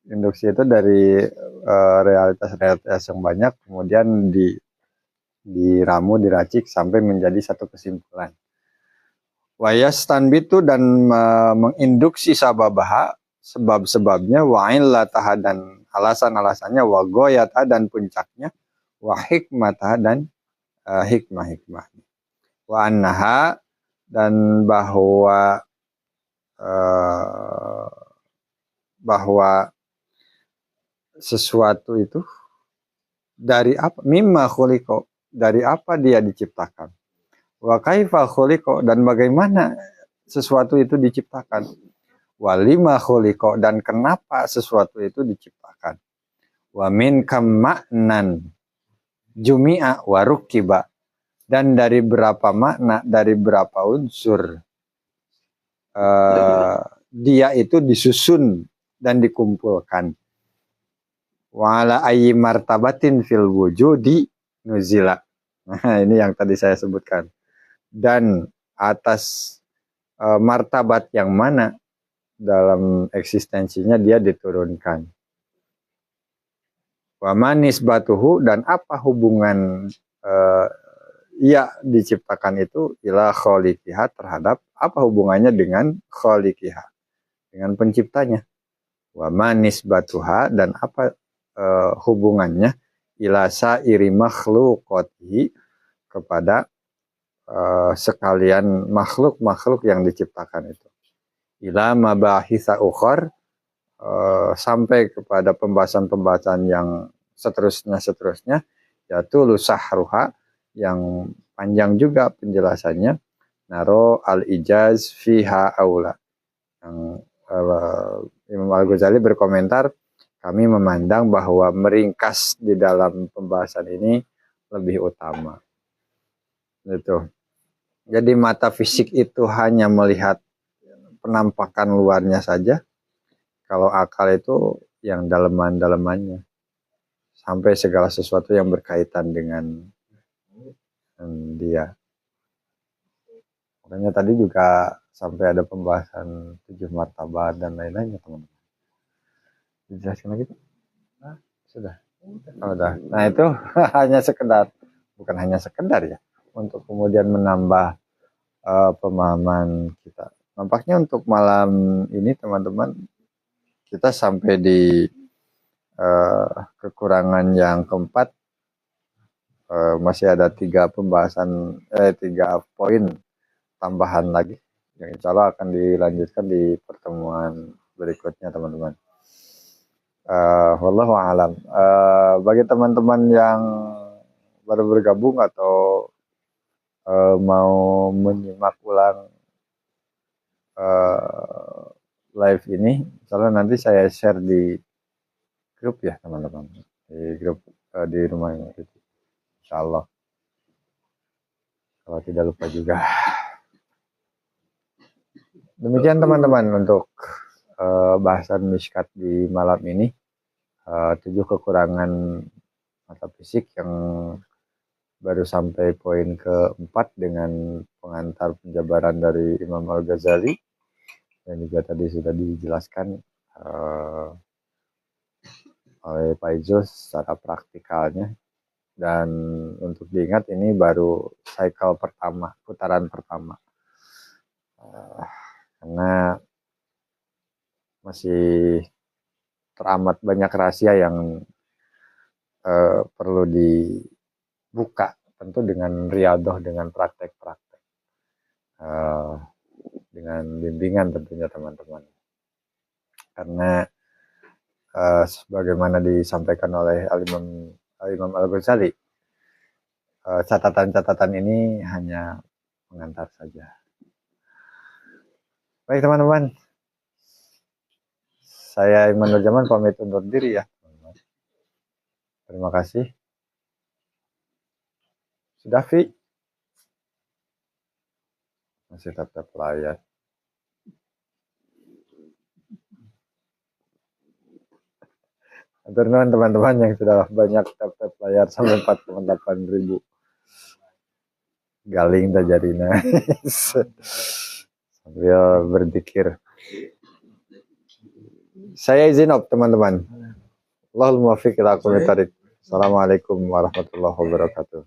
Induksi itu dari realitas yang banyak kemudian diramu, diracik sampai menjadi satu kesimpulan. Wa yastanbitu, dan menginduksi sababaha, sebab-sebabnya, wa illataha, dan alasan-alasannya, wa goyataha, dan puncaknya, wa hikmataha, dan hikmah-hikmahnya. Wa annaha, dan bahwa sesuatu itu dari apa, mimma khuliqo, dari apa dia diciptakan. Wa kaifa khuliqo, dan bagaimana sesuatu itu diciptakan. Wa lima khuliqo, dan kenapa sesuatu itu diciptakan. Wa min kam ma'nan jumi'a wa rukiba, dan dari berapa makna, dari berapa unsur dia itu disusun dan dikumpulkan. Wa ala ayyi martabatin fil wujudi nuzila. Nah, ini yang tadi saya sebutkan. Dan atas martabat yang mana dalam eksistensinya dia diturunkan. Wa manisbatuhu, dan apa hubungan ia diciptakan itu ila khaliqiha, terhadap apa hubungannya dengan khaliqiha, dengan penciptanya. Wa manisbatuha, dan apa hubungannya ila sairi makhluqatihi, kepada sekalian makhluk-makhluk yang diciptakan itu. Ila mabahitsa ukhar, sampai kepada pembahasan-pembahasan yang seterusnya, yaitu lusahruha, yang panjang juga penjelasannya, naro al-ijaz fiha aula, yang Imam Al-Ghazali berkomentar, kami memandang bahwa meringkas di dalam pembahasan ini lebih utama. Gitu. Jadi mata fisik itu hanya melihat penampakan luarnya saja. Kalau akal itu yang daleman-dalemannya. Sampai segala sesuatu yang berkaitan dengan dia. Makanya tadi juga sampai ada pembahasan 7 martabat dan lain-lainnya, teman-teman. Dijelaskan lagi? Nah, sudah. Oh, udah. Nah, itu hanya sekedar, bukan hanya sekedar ya, untuk kemudian menambah pemahaman kita. Nampaknya untuk malam ini, teman-teman, kita sampai di kekurangan yang keempat. Masih ada 3 pembahasan, 3 poin tambahan lagi yang insya Allah akan dilanjutkan di pertemuan berikutnya, teman-teman. Wallahu a'lam. Bagi teman-teman yang baru bergabung atau mau menyimak ulang live ini, insya Allah nanti saya share di grup ya, teman-teman, di grup di rumah ini, insya Allah, kalau tidak lupa juga. Demikian, teman-teman, untuk bahasan Mishkat di malam ini. 7 kekurangan mata fisik yang baru sampai poin keempat dengan pengantar penjabaran dari Imam Al-Ghazali, dan juga tadi sudah dijelaskan oleh Pak Izo secara praktikalnya. Dan untuk diingat, ini baru cycle pertama, putaran pertama, karena masih teramat banyak rahasia yang perlu dibuka, tentu dengan riadoh, dengan praktek-praktek, dengan bimbingan tentunya, teman-teman. Karena sebagaimana disampaikan oleh Imam Al-Ghazali, catatan-catatan ini hanya pengantar saja. Baik, teman-teman, saya Iman Nurjaman pamit undur diri ya. Terima kasih. Sudah, Vi? Masih tetap layar. Atur nuhun teman-teman yang sudah banyak tap-tap layar sampai 48.000. Galing tajarina. Sambil berzikir. Saya izin op, teman-teman. Allahul muwaffiq ila aqwamit thariq. Assalamualaikum warahmatullahi wabarakatuh.